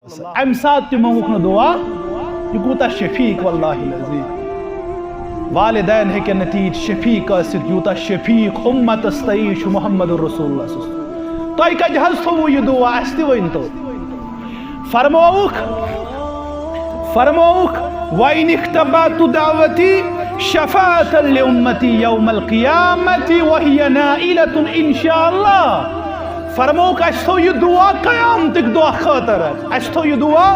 ام سات منگوک دعا یہ کوتا شفیق واللہ العظیم والدین ہیکن نتیج شفیق ٲسِتھ یوٗتاہ شفیق اُمتس تئی چھُ محمد رسول اللہ صلی اللہ علیہ وسلم تۄہہِ کتہِ حظ تھوٚوٕ یہِ دعا اَسہِ تہِ ؤنۍتو فرمووُکھ وَإِنِ اخْتَبَأْتُ دعوتي شفاعة لأمتي يوم القيامة وهي نائلة إن شاء الله فرمووُکھ اَسہِ تھوٚو یہِ دعا قیامتٕکۍ دۄہ خٲطرٕ اَسہِ تھوٚو یہِ دعا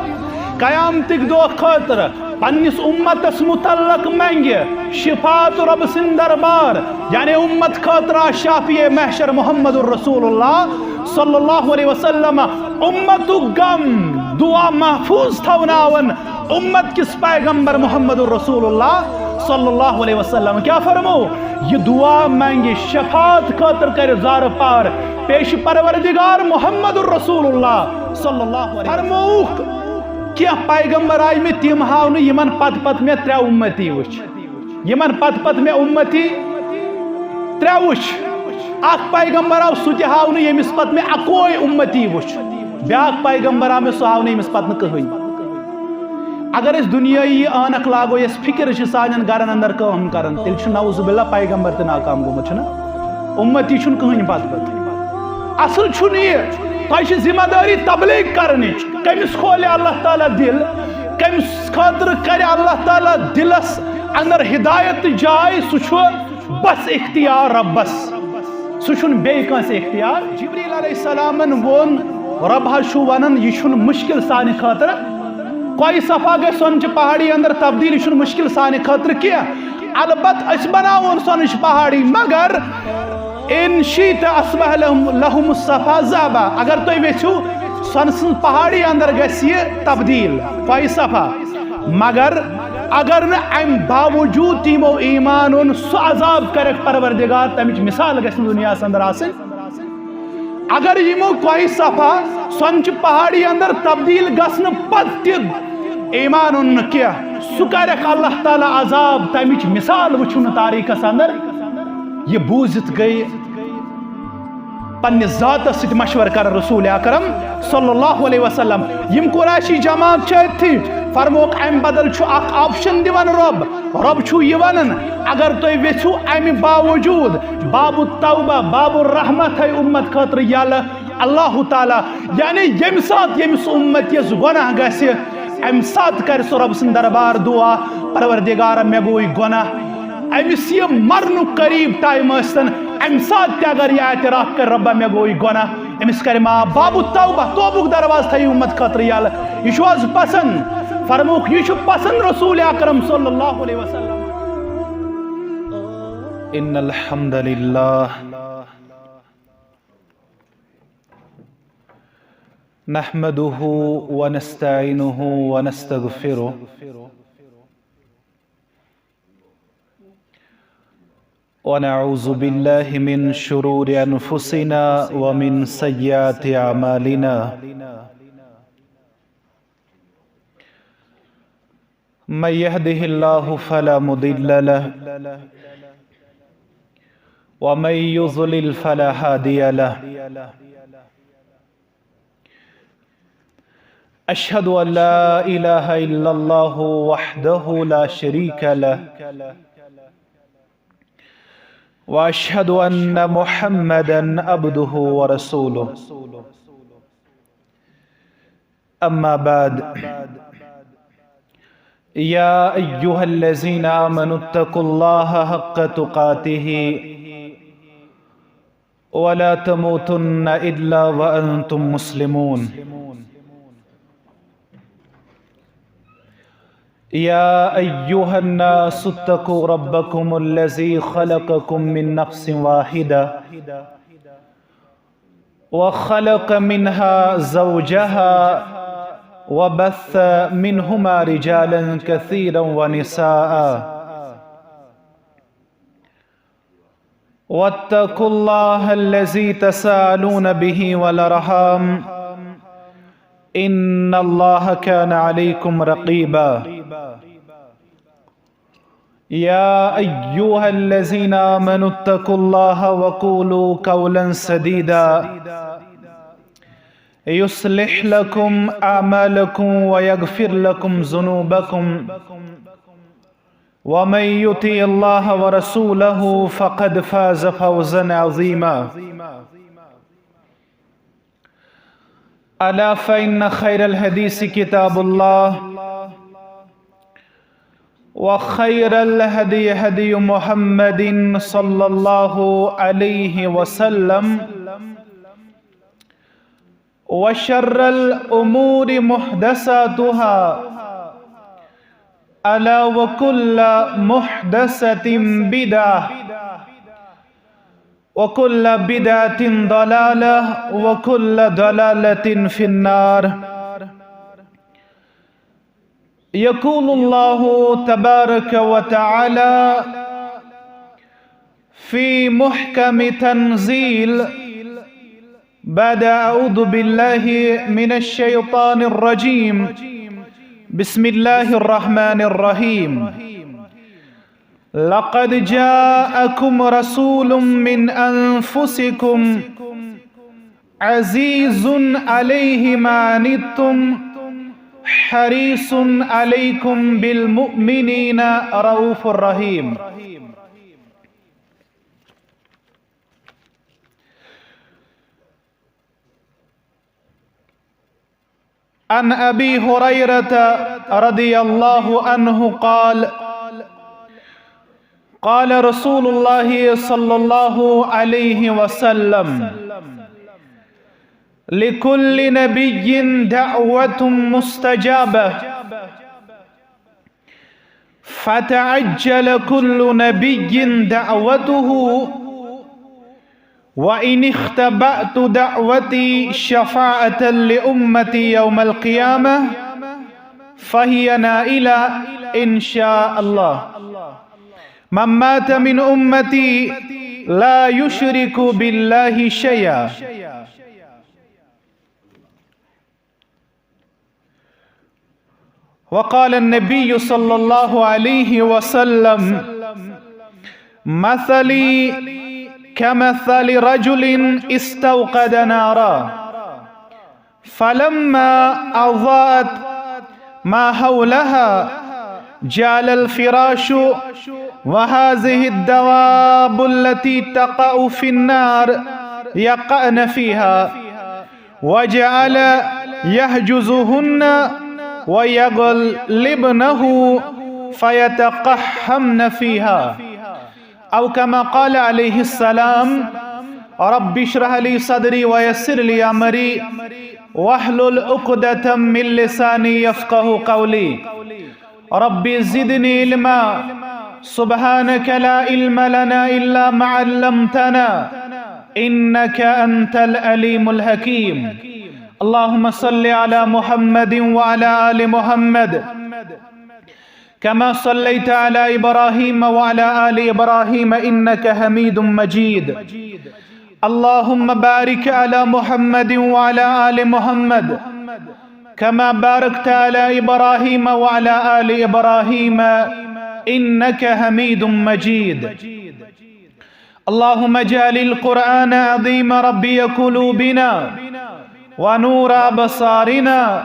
قیامتٕکۍ دۄہ خٲطرٕ پننس امتس متعلق منگہِ شفاعت رب سٕنٛدۍ دربار یعنی امت خٲطرٕ شافی محشر محمد رسول اللہ صلی اللہ علیہ وسلم امتُک غم دعا محفوظ تھوناون امت کس پیغمبر محمد رسول اللہ صلی اللہ علیہ وسلم کیا فرمو یہ دعا منگہِ شفاعت خٲطرٕ کرِ زارٕ پار پیش پروردگار محمد رسول اللہ صلی اللہ علیہ وسلم فرمووُکھ کیا پیغمبر آئی میں تیم ہاؤنو یمن پت میں ترے امتی وچ یمن پت میں امتی ترے وچ اخ پیغمبر آو سُہ تہِ ہاؤنو یمس پت میں اکوے امتی وچ بیاکھ پیغمبر آو میں سُہ ہاؤنو یمس پت نہ کٕہٕنۍ اگر اس دنیای آنک لاگو یس فکر چھ سانن گرن اندر کٲم کران تیل چھ نعوذ باللہ پیغمبر تہِ ناکام گوٚمُت چھُنہ امتی چھُنہٕ کٕہٕنۍ پت اصل چھُنہٕ یہِ تۄہہِ چھِ ذمہ دٲری تبلیغ کرنٕچ کٔمِس کھولہِ اللہ تعالیٰ دل کٔمِس خٲطرٕ کرِ اللہ تعالیٰ دلس اندر ہدایت جاے سُہ چھُ بس اختیار ربس سُہ چھُنہٕ بیٚیہِ کٲنٛسہِ اختیار جبریل علیہ السلامن ووٚن رب حظ چھُ ونان یہِ چھُنہٕ مشکل سانہِ خٲطرٕ کوئی صفا گژھِ سۄنچہِ پہاڑی اندر تبدیل یہِ چھُنہٕ مشکل سانہِ خٲطرٕ کینٛہہ البتہ أسۍ بناوون سۄنٕچ پہاڑی مگر ان شیت اصبح لہم الصفا ذابا اگر تُہۍ یژھِو سۄنہٕ سٕنٛز پہاڑی اندر گژھِ یہِ تبدیل کوئی صفا مگر اگر نہٕ امہِ باوجوٗد تِمو ایمان اوٚن سُہ عذاب کرٮ۪کھ پروردگار تمِچ مثال گژھِ نہٕ دُنیاہس اندر آسٕنۍ اگر یِمو کوئی صفا سۄنچہِ پہاڑی اندر تبدیل گژھنہٕ پتہٕ تہِ ایمان اوٚن نہٕ کینٛہہ سُہ کرٮ۪کھ اللہ تعالیٰ عذاب تمِچ مثال وٕچھو نہٕ تاریخس اندر یہ بوٗزِتھ گٔے پننِس ذاتس سۭتۍ مشور کران رسول اکرم صلی اللہ علیہ وسلم یم قریشی جماعت چھِ أتھی فرموکھ امہِ بدل چھُ اکھ آپشن دِوان رب چھُ یہِ ونان اگر تُہۍ یژھِو امہِ باوجوٗد باب التوبہ باب الرحمت تھٲیِو امت خٲطرٕ یلہٕ اللہ تعالیٰ یعنی ییٚمہِ ساتہٕ ییٚمِس امتِس گۄناہ گژھِ امہِ ساتہٕ کرِ سُہ رب سٕنٛدِ دربار دعا پروردگارا مےٚ گوٚو یہِ گۄناہ امس یہ مرنُک قریب ٹائم ٲسۍتن امہِ ساتہٕ تہِ اگر یہِ اعتراف کر ربا مےٚ گوٚو یہِ گۄناہ أمِس کرِ معاف باب التوبہ توبُک دروازٕ تھٲیِو امت خٲطرٕ یلہٕ یہِ چھُ حظ پسند فرموکھ یہِ چھُ پسند رسول اکرم صلی اللہ علیہ وسلم ان الحمد للہ نحمده ونستعینه ونستغفره ونعوذ بالله من شرور أنفسنا ومن سيئات أعمالنا من يهده الله فلا مضل له ومن يضلل فلا هادي له أشهد أن لا إله إلا الله وحده لا شريك له وأشهد أن محمدًا عبده ورسوله أما بعد يا أيها الذين آمنوا اتقوا الله حق تقاته ولا تموتن إلا وأنتم مسلمون يا أيها الناس اتقوا ربكم الذي خلقكم من نفس واحدة وخلق منها زوجها وبث منهما رجالا كثيرا ونساء واتقوا الله الذي تساءلون به والأرحام إن الله كان عليكم رقيبا يا أيها الذين آمنوا اتقوا الله وقولوا قولا سديدا يصلح لكم أعمالكم ويغفر لكم ذنوبكم ومن يطع الله ورسوله فقد فاز فوزا عظيما. ألا فإن خير الحديث كتاب الله وخير الهدي هدي محمد صلى الله عليه وسلم وشر الأمور محدثاتها ألا وكل محدثة بدعة وكل بدعة ضلالة وكل ضلالة في النار. يقول الله تبارك وتعالى في محكم تنزيل بعد أعوذ بالله من الشيطان الرجيم بسم الله الرحمن الرحيم لقد جاءكم رسول من أنفسكم عزيز عليه ما عنتم حريص عليكم بالمؤمنين رؤوف رحيم. عن أبي هريرة رضي الله عنه قال قال رسول الله صلى الله عليه وسلم لكل نبي دعوة مستجابة فتعجل كل نبي دعوته وإن اختبأت دعوتي شفاعة لأمتي يوم القيامة فهي نائلة إن شاء الله. من مات من أمتي لا يشرك بالله شيئا. وقال النبي صلى الله عليه وسلم مثلي كمثل رجل استوقد نارا فلما أضاءت ما حولها جعل الفراش وهذه الدواب التي تقع في النار يقعن فيها وجعل يحجزهن ويغلبنه فيتقحمن فيها أو كما قال عليه السلام رب اشرح لي صدري ويسر لي أمري واحلل عقدة من لساني يفقه قولي رب زدني علما سبحانك لا علم لنا إلا ما علمتنا إنك أنت العليم الحكيم. اللهم صل على محمد وعلى آل محمد كما صليت على إبراهيم وعلى آل إبراهيم إنك حميد مجيد. اللهم بارك على محمد وعلى آل محمد كما باركت على إبراهيم وعلى آل إبراهيم إنك حميد مجيد. اللهم اجعل القرآن عظيم ربي قلوبنا ونور أبصارنا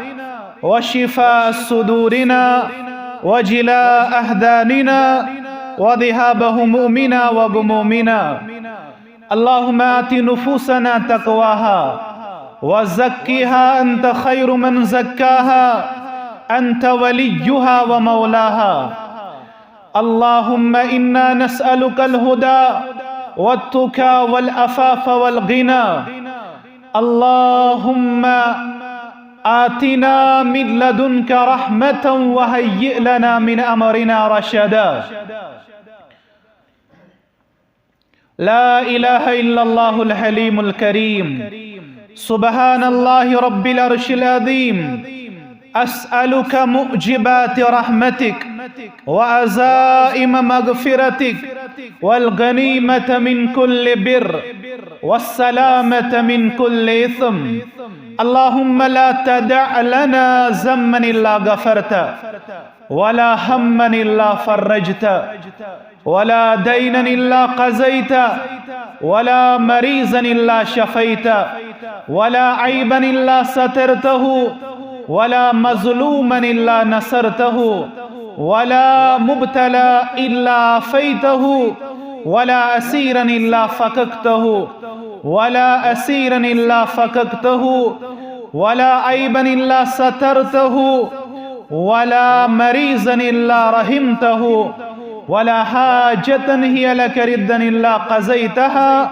وشفاء صدورنا وجلاء أحزاننا وذهاب همومنا وغمومنا. اللهم آت نفوسنا تقواها وزكها أنت خير من زكاها أنت وليها ومولاها. اللهم إنا نسألك الهدى والتقى والعفاف والغنى. اللهم آتنا من لدنك رحمة وهيئ لنا من أمرنا رشدا. لا إله إلا الله الحليم الكريم. سبحان الله رب العرش العظيم. أسألك موجبات رحمتك وعزائم مغفرتك والغنيمة من كل بر والسلامة من كل إثم اللهم لا تدع لنا ذنبا إلا غفرته ولا هما إلا فرجته ولا دينا إلا قضيته ولا مريضا إلا شفيته ولا عيبا إلا سترته ولا مظلوما إلا نصرته ولا مبتلى إلا عافيته ولا أسيرا إلا فككته ولا أسيرا إلا فككته ولا عيبا إلا سترته ولا مريضا إلا رحمته ولا حاجة هي لك ردا إلا قضيتها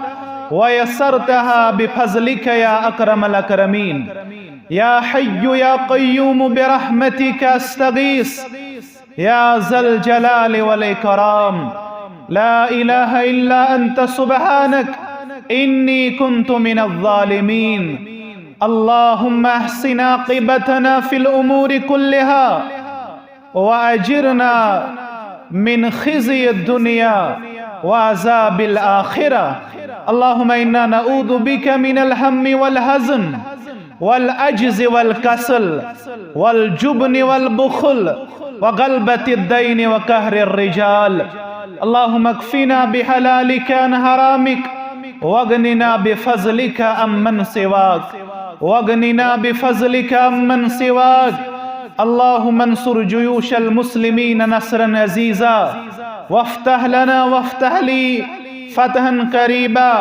ويسرتها بفضلك يا أكرم الأكرمين. يا حي يا قيوم برحمتك أستغيث يا ذا الجلال والإكرام. لا إله إلا أنت سبحانك إني كنت من الظالمين. اللهم احسن عاقبتنا في الأمور كلها وأجرنا من خزي الدنيا وعذاب الآخرة. اللهم إنا نعوذ بك من الهم والحزن والعجز والكسل والجبن والبخل وغلبة الدين وقهر الرجال. اللهم اكفنا بحلالك عن حرامك واغننا بفضلك عمن سواك واغننا بفضلك عمن سواك. اللهم انصر جيوش المسلمين نصرا عزيزا وافتح لنا وافتح لي فتحا قريبا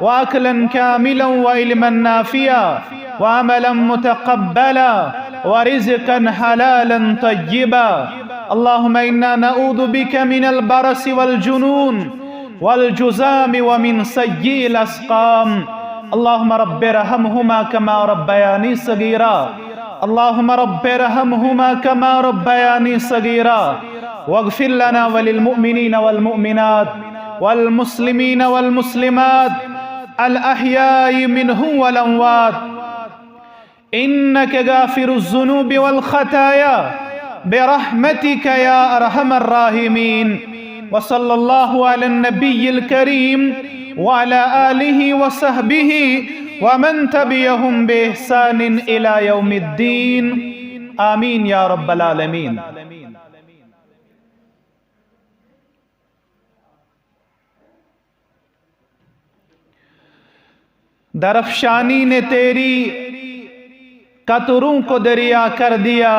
وأكلا كاملا وعلما نافعا وعملا متقبلا ورزقا حلالا طيبا. اللهم إنا نعوذ بك من البرص والجنون والجذام ومن سيء الأسقام. اللهم رب ارحمهما كما ربياني صغيرا. اللهم رب ارحمهما كما ربياني صغيرا واغفر لنا وللمؤمنين والمؤمنات والمسلمين والمسلمات الأحياء منهم والأموات إنك غافر الذنوب والخطايا برحمتك يا أرحم الراحمين. وصلى الله على النبي الكريم وعلى آله وصحبه ومن تبعهم بإحسان إلى يوم الدين. آمين يا رب العالمين. درفشانی نے تیری قطروں کو دریا کر دیا.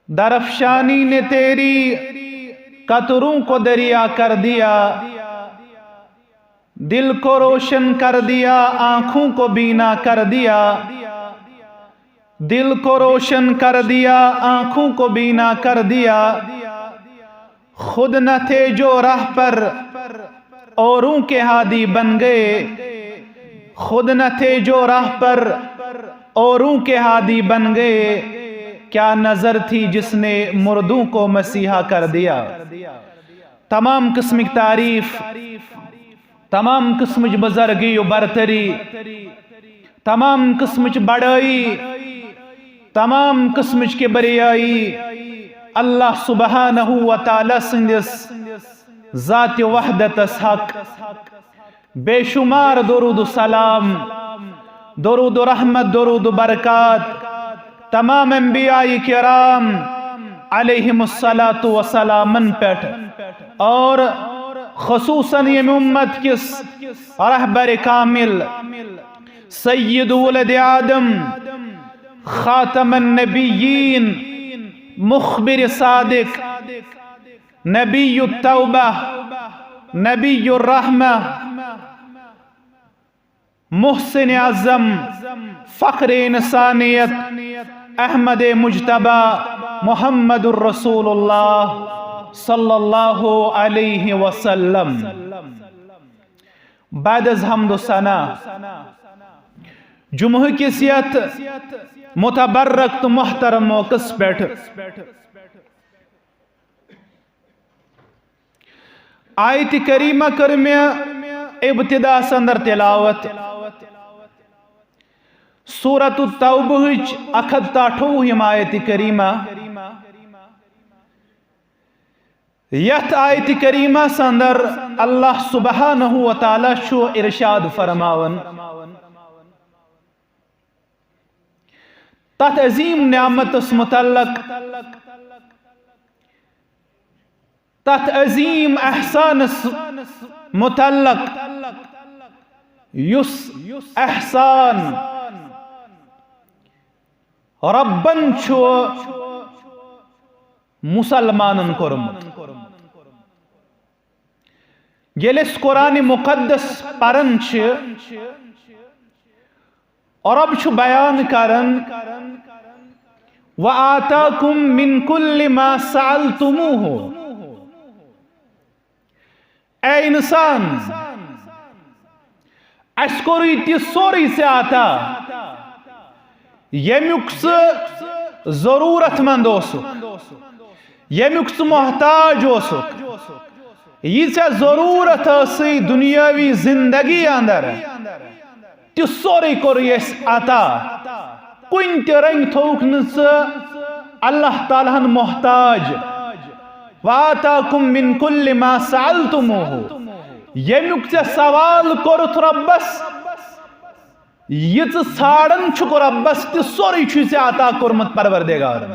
درفشانی نے تیری قطروں کو دریا کر دیا. دل کو روشن کر دیا آنکھوں کو بینا کر دیا. دل کو روشن کر دیا آنکھوں کو بینا کر دیا. خود نہ تھے جو راہ پر اوروں کے ہادی بن گئے. خود نہ تھے جو راہ پر اوروں کے ہادی بن گئے. کیا نظر تھی جس نے مردوں کو مسیحا کر دیا. تمام قسم کی تعریف، تمام قسم کی بزرگی و برتری، تمام قسم کی بڑائی، تمام قسم کی کبریائی اللہ سبحانہ و تعالی سندس ذات وحدت حق. بے شمار درود و سلام، درود و رحمت، درود و برکات تمام انبیاء کرام علیہم الصلاۃ والسلام پیٹھ اور خصوصاً یہ امت کس رہبر کامل سید ولد آدم خاتم النبیین مخبر صادق نبی التوبہ نبی الرحمہ محسن اعظم فخر انسانیت احمد مجتبی محمد الرسول اللہ صلی اللہ علیہ وسلم. بعد از حمد و ثنا جمعہ کی سیت متبرک تو محترم موقع پیٹھ آیت کریمہ کرمیا ابتدا سندر تلاوت سورۃ التوبہ 128 آیت کریمہ. یت آیت کریمہ سندر اللہ سبحانہ و تعالی شو ارشاد فرماون تات عظیم نعمت متعلق، تات عظیم احسان متعلق یس احسان ربن چھو مسلمانن کورمت. ییٚلہِ أسۍ قرآن مقدس پران چھِ، رب چھُ بیان کران وَآتَاكُم مِّن كُلِّ مَا سَأَلْتُمُوهُ. اے انسان، اس کوٚرُے تہِ سورُے ژےٚ عطا ییٚمیُک ژٕ ضروٗرت منٛد اوسُکھ، ییٚمیُک ژٕ محتاج اوسُکھ. یہ ژےٚ ضروٗرت ٲسٕے دُنیٲوی زندگی اندر تہِ سورُے کوٚرُے اَسہِ عطا. کُنہِ تہِ رنٛگہِ تھوٚوُکھ نہٕ ژٕ اللہ تعالیٰ ہن محتاج. وَآتَاكُم مِّن كُلِّ مَا سَأَلْتُمُوهُ. ییٚمیُک ژےٚ سوال کوٚرُتھ رۄبس، یہ ژٕ ژھانڈان چھُکھ رۄبس تہِ سورُے چھُے ژےٚ عطا کوٚرمُت پروردگارن.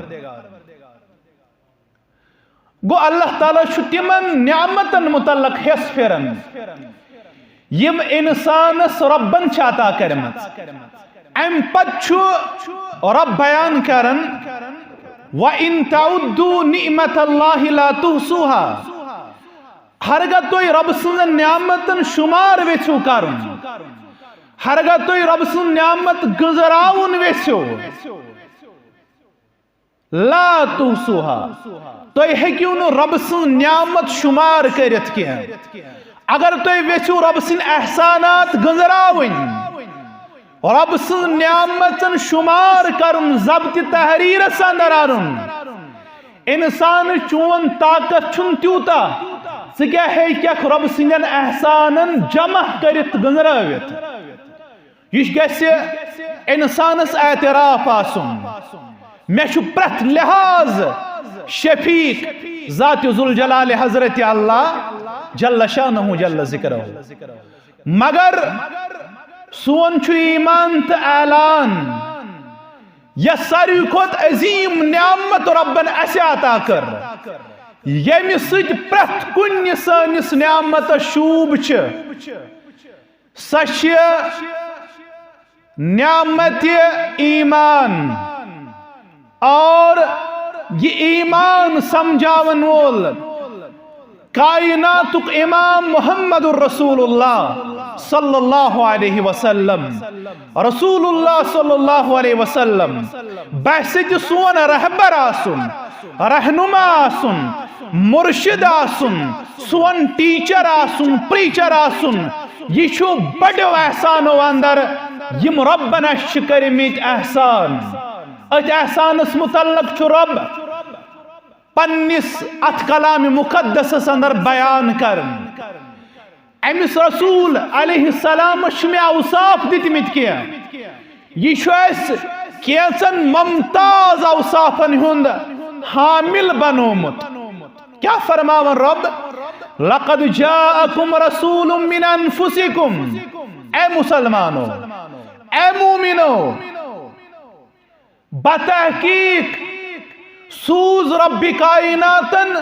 گو اللہ تعالیٰ چھُ تِمن نعمتن متعلق حصہٕ پھران یم انسانس ربن چھِ عطا کٔرمٕژ. امہِ پتہٕ چھُ رب بیان کران وَإِن تَعُدُّوا نِعْمَةَ اللَّهِ لَا تُحْصُوهَا. ہرگاہ تُہۍ رب سٕنٛزن نعمتن شُمار ویژھِو کرُن، ہرگاہ تُہۍ رب سٕنٛز نعمت گٔنٛزراوُن ویژھِو، لا تُحْصُوهَا، تُہۍ ہیٚکِو نہٕ رب سٕنٛز نعمت شُمار کٔرِتھ کینٛہہ. اگر تُہۍ ویژھِو رب سٕنٛدۍ احسانات گٔنٛزراوٕنۍ، رب سٕنٛز نعمتن شُمار کرُن، ضبطِ تحریرس اندر انُن، انسان چون طاقت چھُنہٕ تیوٗتاہ ژٕ کیٛاہ ہیٚککھ رب سٕنٛدٮ۪ن احسانن جمع کٔرِتھ گٔنٛزرٲوِتھ. یہِ گژھِ انسانس اعتراف آسُن مےٚ چھُ پرٛٮ۪تھ لحاظ شفیق ذات ذوالجلال حضرت اللہ جل شانہ جل ذکرہ. مگر سون چھُ ایمان تہٕ اعلان یس ساروی کھۄتہٕ عظیٖم نعمت ربن اسہِ عطا کٔر، ییٚمہِ سۭتۍ پرٛٮ۪تھ کُنہِ سٲنِس نعمتس شوٗب چھِ، سۄ چھِ نعمتِ ایمان. اور یہ ایمان سمجھاون وول کائناتک امام محمد الرسول اللہ صلی اللہ علیہ وسلم، رسول اللہ صلی اللہ علیہ وسلم بحث سون رہبر آسن، رہنما آسن، مرشد آسن، سون ٹیچر آسن، پریچر آسن. یہ چھو بڑو احسانو اندر یم ربنا چھِ کٔرمٕتۍ احسان. ات احسانس متعلق چھُ رب پننس ات کلام مقدسس اندر بیان کرن. امس رسول علیہ السلام چھِ مےٚ اوصاف دِتمٕتۍ کینٛہہ، یہ چھُ اسہِ کینٛژن ممتاز اوصافن ہُنٛد حامل بنومُت. کیا فرماون رب؟ لقد جاءکم رسول من انفسکم. اے مسلمانو، اے مومنو، بتحقیق سوز رب کائناتن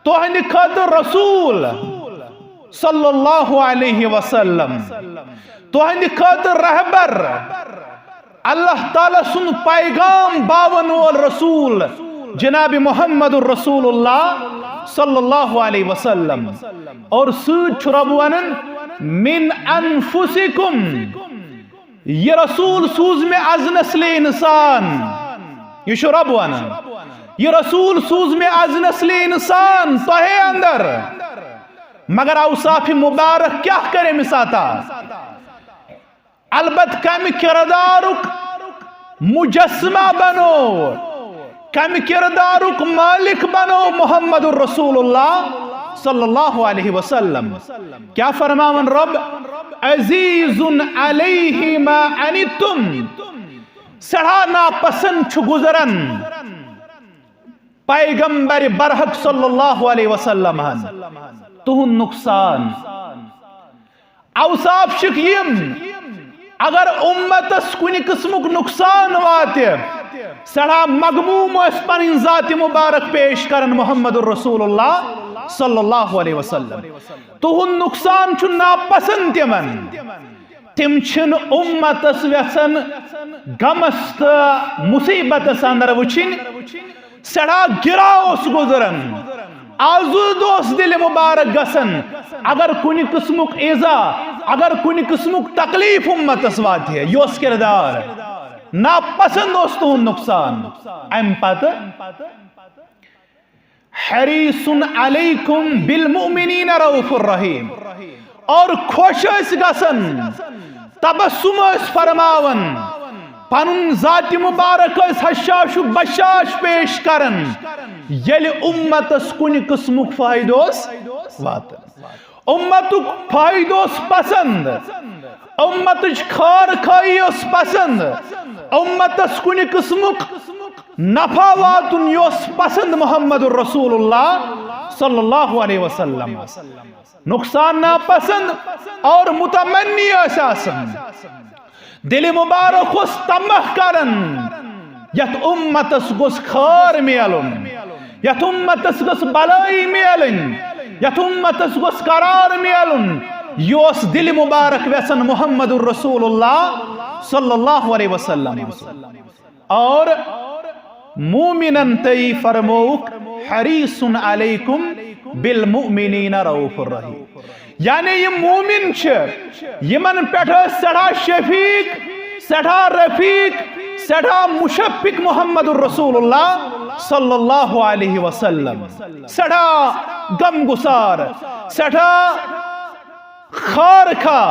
تہنٛدِ خٲطرٕ رسول صلی اللہ علیہ وسلم، تہنٛدِ خٲطرٕ رہبر، اللہ تعالیٰ سُنٛد پیغام باون وول رسول جناب محمد الرسول اللہ صلی اللہ علیہ وسلم. اور سۭتۍ چھُ رب ونان من انفسکم، یہ رسول سوز میں از نسل انسان. یہ چھُ رب ونان یہ رسول سوز میں از نسل انسان تۄہے اندر. مگر اوصاف مبارک کیا کرے أمِس عطا؟ البت کمہِ کردارُک مجسمہ بنو، کمہِ کردارُک مالک بنو محمد الرسول اللہ صلی اللہ علیہ وسلم. کیا فرماون رب؟ عزیز علیہ ما عنتم، سڑھا ناپسند چھُ گزرن پیغمبر برحق صلی اللہ علیہ وسلم ہن تہنٛد نقصان. اوصاف چھِکھ یِم اگر امتس کُنہِ قٕسمُک نقصان واتہِ سڑا مغموم اس پن ذات مبارک پیش کرن محمد الرسول اللہ صلی اللہ علیہ وسلم تہن نقصان چھ ناپسند تمن تم چھن امتس ویسن غمس تو مصیبتس اندر وچھن سڑا گراؤس گزرن آزود اس دل مبارک گسن اگر کنی قسمک ایزا اگر کنی قسمک تکلیف امتس واتی ہے یہ اس کردار ناپسند اس تہن نقصان ام پتہ حریص علیکم بالمؤمنین رؤوف الرحیم اور خوش اس گسن تبسم اس فرماون پنن ذات مبارک اس حشاش و بشاش پیش کرن یل امتس کن قسمک فائدوس واتن امتک فائدوس پسند امتش خار خائیوس پسند امتس کن قسمک نفع واتن یوس پسند محمد الرسول اللہ صلی اللہ علیہ وسلم نقصان ناپسند اور متمنی اساسن دل مبارک اس تمہ کرن یت امتس گس خار میلن یت امتس گس بلائی میلن یت امتس گس قرار میلن یوس دل مبارک ویسن محمد الرسول اللہ صلی اللہ علیہ وسلم اور مومنن تی فرموک حریص علیکم بالمؤمنین رؤوف الرحیم یعنی یہ مومن یمن پیٹھ سڑا شفیق سڑا رفیق سڑا مشفق محمد الرسول اللہ صلی اللہ علیہ وسلم سڑا غم گسار سڑا خارخا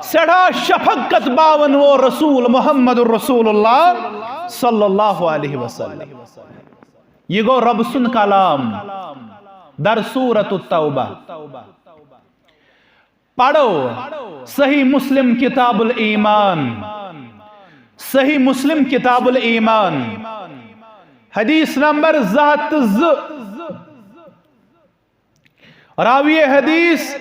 سڑا شفقت باون وہ رسول محمد الرسول اللہ صلی اللہ علیہ وسلم یہ گو رب سن کلام در سورۃ التوبہ پڑھو صحیح مسلم کتاب الایمان صحیح مسلم کتاب الایمان حدیث نمبر زہت راوی حدیث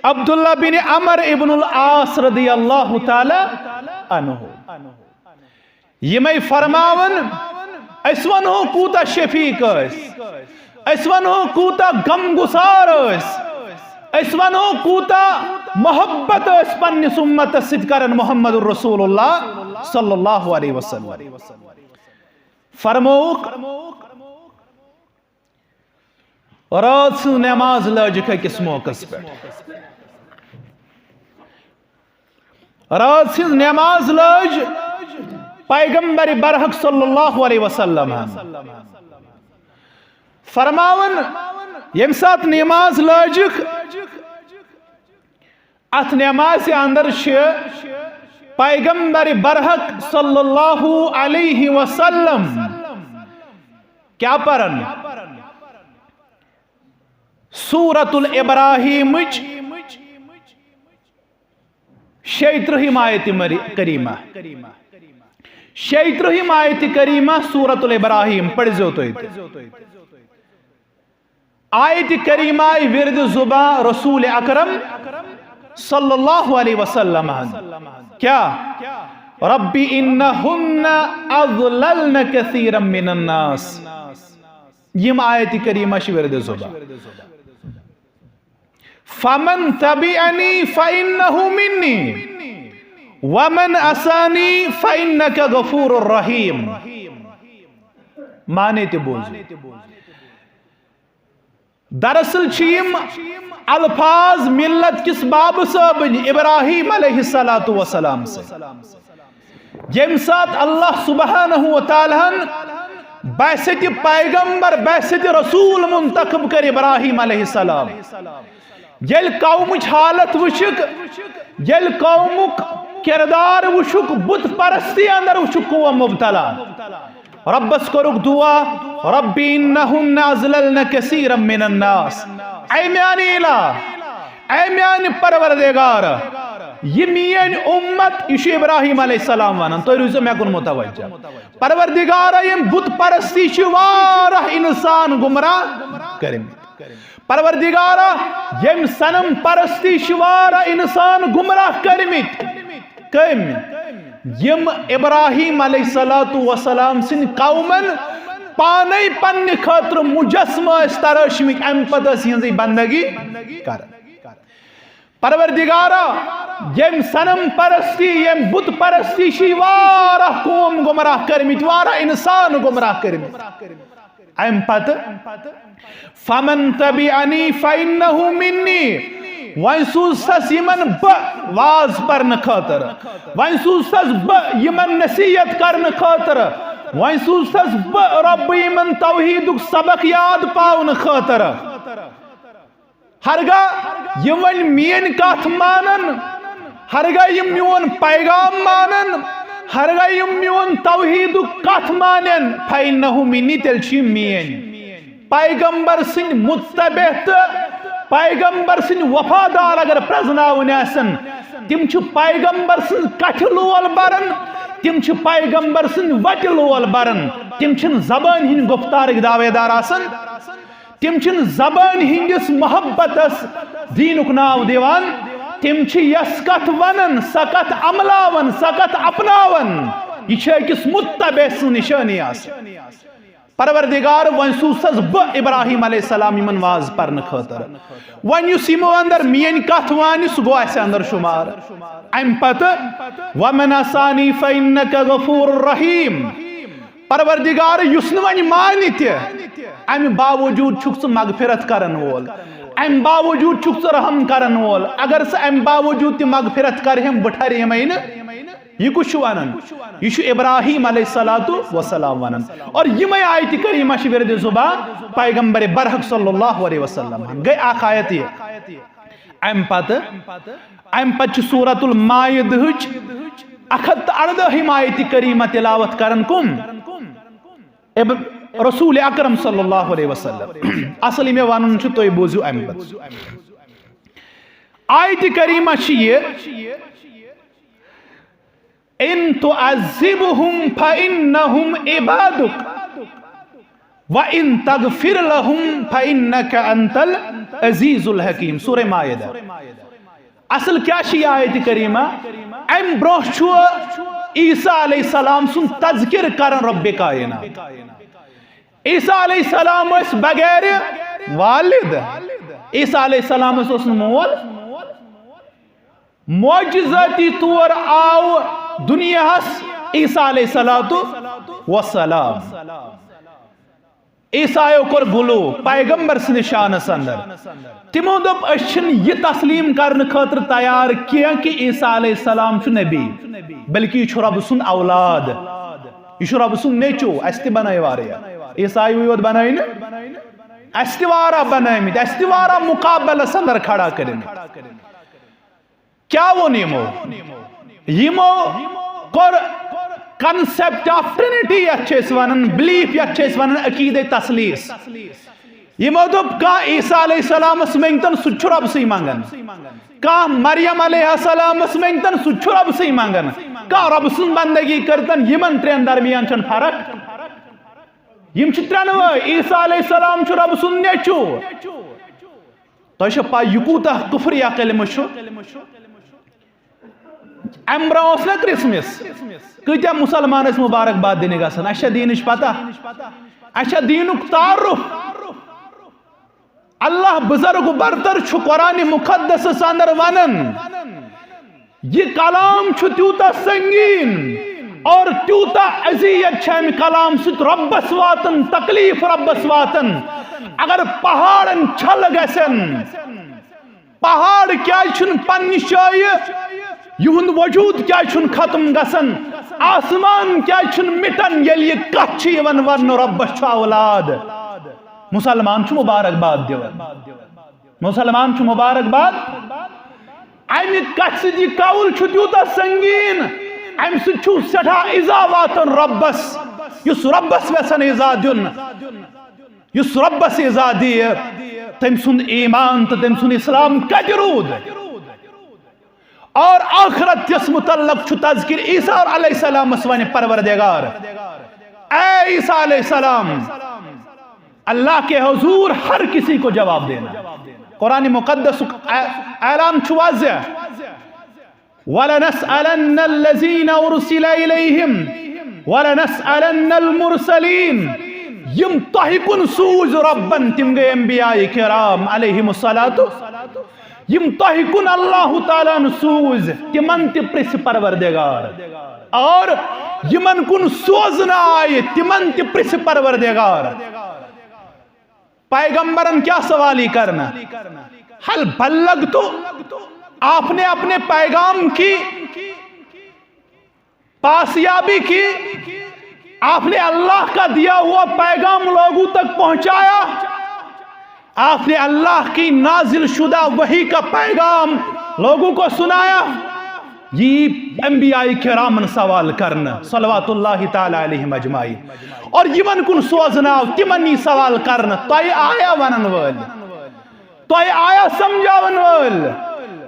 عبداللہ بن عمر ابن العاص رضی اللہ تعالی عنہ یہ میں فرماون اس ونہو کوتا شفیق اس ونہو کوتا غم گسار اس ونہو کوتا محبت اس پنس امت سد کرن محمد الرسول اللہ صلی اللہ علیہ وسلم فرموک رات نماز لجک کس موقع پر رات نماز لج پیغمبر برحق صلی اللہ علیہ وسلم فرماون یم سات نماز لجک ات نماز اندر پیغمبر برحق صلی اللہ علیہ وسلم کیا پرن سورۃ الابراہیم شیطرہم آیت کریمہ شیطرہم آیت کریمہ سورۃ الابراہیم پڑھ جو تو آیت کریمہ ورد زبان رسول اکرم صلی اللہ علیہ وسلم کیا ربی انہن اضللن کثیرا من الناس یم آیت کریمہ ورد زبان فمن تبعنی فإنہ منی ومن اسانی فإنک غفور الرحیم معنی تی بوزو دراصل چیم الفاظ ملت کس باب صابن ابراہیم علیہ السلام سے یم سات اللہ سبحانہ وتعالی بعثت پیغمبر بعثت رسول منتخب کر ابراہیم علیہ السلام یل قومچ حالت وشک یل قومک کردار وشک بت پرستی اندر وشک کو مبتلا ربس کرک دعا ربی انہن ازللن کثیرا من الناس اے میانی الہ اے میانی پروردگار یہ میان امت یہ ابراہیم علیہ السلام وانن تو روزہ میں کن متوجہ پروردگار یہ بت پرستی شوارہ انسان گمراہ کریں پروردگارا یم سنم پرستی شوارا انسان گمراہ کرمت کم یم ابراہیم علیہ السلام سن قومن پانے پنہ خاطر مجسمہ تراشمک ام پتہ ہنزی بندگی کر پروردگارا یم سنم پرستی یم بت پرستی شی وارہ قوم گمراہ کرمت وارہ انسان گمراہ کرمت ام پتہ فمن تبعنی فإنہ منی وائن سوزتس یمن واز پرن خاطر وائن سوزتس یمن نصیحت کرن خاطر وائن سوزتس رب یمن توحید سبق یاد پاون خاطر ہرگاہ یمن مین کات مانن ہرگاہ یم میون پیغام مانن ہرگاہ یم میون توحید کات مانن فإنہ منی تلچی مین پیغمبر سن متبع پیغمبر سن وفادار اگر پرزناون آسن تم چھ پیغمبر سن کٹھ لول برن تم چھ پیغمبر سن وٹ لول برن تم چھن زبان ہن گفتارک دعوے دار آسن تم چھن زبان ہندس محبتس دینک ناو دیوان تم چھ یس کت ونن سکت عملاون سکت اپناون یہ چھ اکس متبع سن نشانی آسن پروردگار ون سوزتس ابراہیم علیہ السلام یمن واز پرن خاطر ون یس یمو اندر مین کت وانی سہ گو اسہ اندر شمار ام پتہ ومن عصانی فإنک غفور رحیم پروردگار یس نہ ون مانی تہ ام باوجود چھک مغفرت کرن وول ام باوجود چھک رحم کرن وول اگر سہ ام باوجود تہ مغفرت کرہم بٹھر یمین یہ کچھ ونن یہ ابراہیم علیہ السلام ونن اور یہ آیت کریمہ ورد زبان پیغمبر برحق صلی اللہ علیہ وسلم گئی اخ آیت یہ ام پتہ سورۃ المائدہ 118 آیت کریمہ تلاوت کرن کم رسول اکرم صلی اللہ علیہ وسلم اصلی میں ونن چھ توئی بوزو ام پتہ آیت کریمہ یہ ان تعذبهم فإنهم عبادك وإن تغفر لهم فإنك أنت العزيز الحكيم سورہ مائدہ اصل کیا چھ آیت کریمہ ام برونٛہہ چھُ عیسیٰ علیہ السلام سُنٛد تذکر کرن رب کائنات عیسیٰ علیہ السلام اس بغیر والد عیسیٰ علیہ السلام اس مول معجزاتی طور آو دنیا عیسیٰ علیہ السلام عیسیٰ کور گلو پیغمبر سن شانس اندر تمو دپ اچھن یہ تسلیم کرن خاطر تیار کیا کہ عیسیٰ علیہ السلام چھ نبی بلکہ یہ رب سن اولاد یہ رب سن نیچو استی بنائی واریا عیسیٰ یوت بنائی استی وارا بنائی استی وارا مقابل سندر کھڑا کرن کیا وہ نیمو یمو کور کنسپٹ آف ٹرینٹی یتھ ونن بلیف یتھ ونن عقید تسلیس یمو دپ کا عیسیٰ علیہ السلام منگتن سہ رب سی منگن کا مریم علیہ السلام منگتن سہ رب سی منگن کا رب سن بندگی کرتن یمن ترین درمیان چھن فرق یم چھ ترنوے عیسیٰ علیہ السلام چھ رب سن نیچو تو پا یہ کوتہ کفر یا کلمہ ام برونٛہہ اوس نا کرسمس کتیا مسلمان اس مبارک باد دِنہِ گژھان اچھا دینٕچ پتہ اچھا دینُک تعارف اللہ بزرگ برتر چھُ قرآن مقدس اندر ونن یہ کلام چھُ تیوٗتاہ سنگین اور تیوٗتاہ اذیت چھِ امہِ کلام سۭتۍ رۄبس واتن تکلیف رۄبس واتن اگر پہاڑن چھل گژھن پہاڑ کیا چھُنہٕ پننہِ جایہِ یہند وجود کیا چھن ختم گسن آسمان کیا چھن مٹن یل یہ کت چھ یوان ورن ربس چھ اولاد مسلمان چھ مبارک باد دیوان مسلمان چھ مبارک باد امی کت سید یہ قول چھ تیوتا سنگین ام سید چھ سٹھا ازا واتن ربس یس ربس ویسن ازا دن یس ربس ازا دی تم سن ایمان تم سن اسلام کت رود اور آخرت جس متعلق چھو تذکر عیسیٰ علیہ السلام مسوانی پروردگار اے عیسیٰ علیہ السلام اللہ کے حضور ہر کسی کو جواب دینا قرآن مقدس اعلان چھو واضح وَلَنَسْأَلَنَّ الَّذِينَ أُرْسِلَ إِلَيْهِمْ وَلَنَسْأَلَنَّ الْمُرْسَلِينَ یم تۄہہِ کُن سوٗز رۄبن تِم گٔے انبیاء کرام علیہم الصلاۃ یم تۄہہِ کُن اللہ تعالیٰ ہن سوٗز تِمن تہِ پرٛژھِ پروردگار اور یمن کُن سوزنہٕ آیہِ تِمن تہِ پرٛژھِ پروردگار پیغمبرن کیا سوالی کرنا حل بلغتو آپ نے اپنے پیغام کی پاسیابی کی آپ نے اللہ کا دیا ہوا پیغام لوگوں تک پہنچایا آپ نے اللہ کی نازل شدہ وحی کا پیغام لوگوں کو سنایا یہ انبیاء کرامن سوال کرنا صلوات اللہ تعالی علیہم اجمعین اور یمن کن سوزنا تمن یہ سوال کرنا تۄہہِ آیا ونن وٲلۍ تۄہہِ آیا سمجھاون وٲلۍ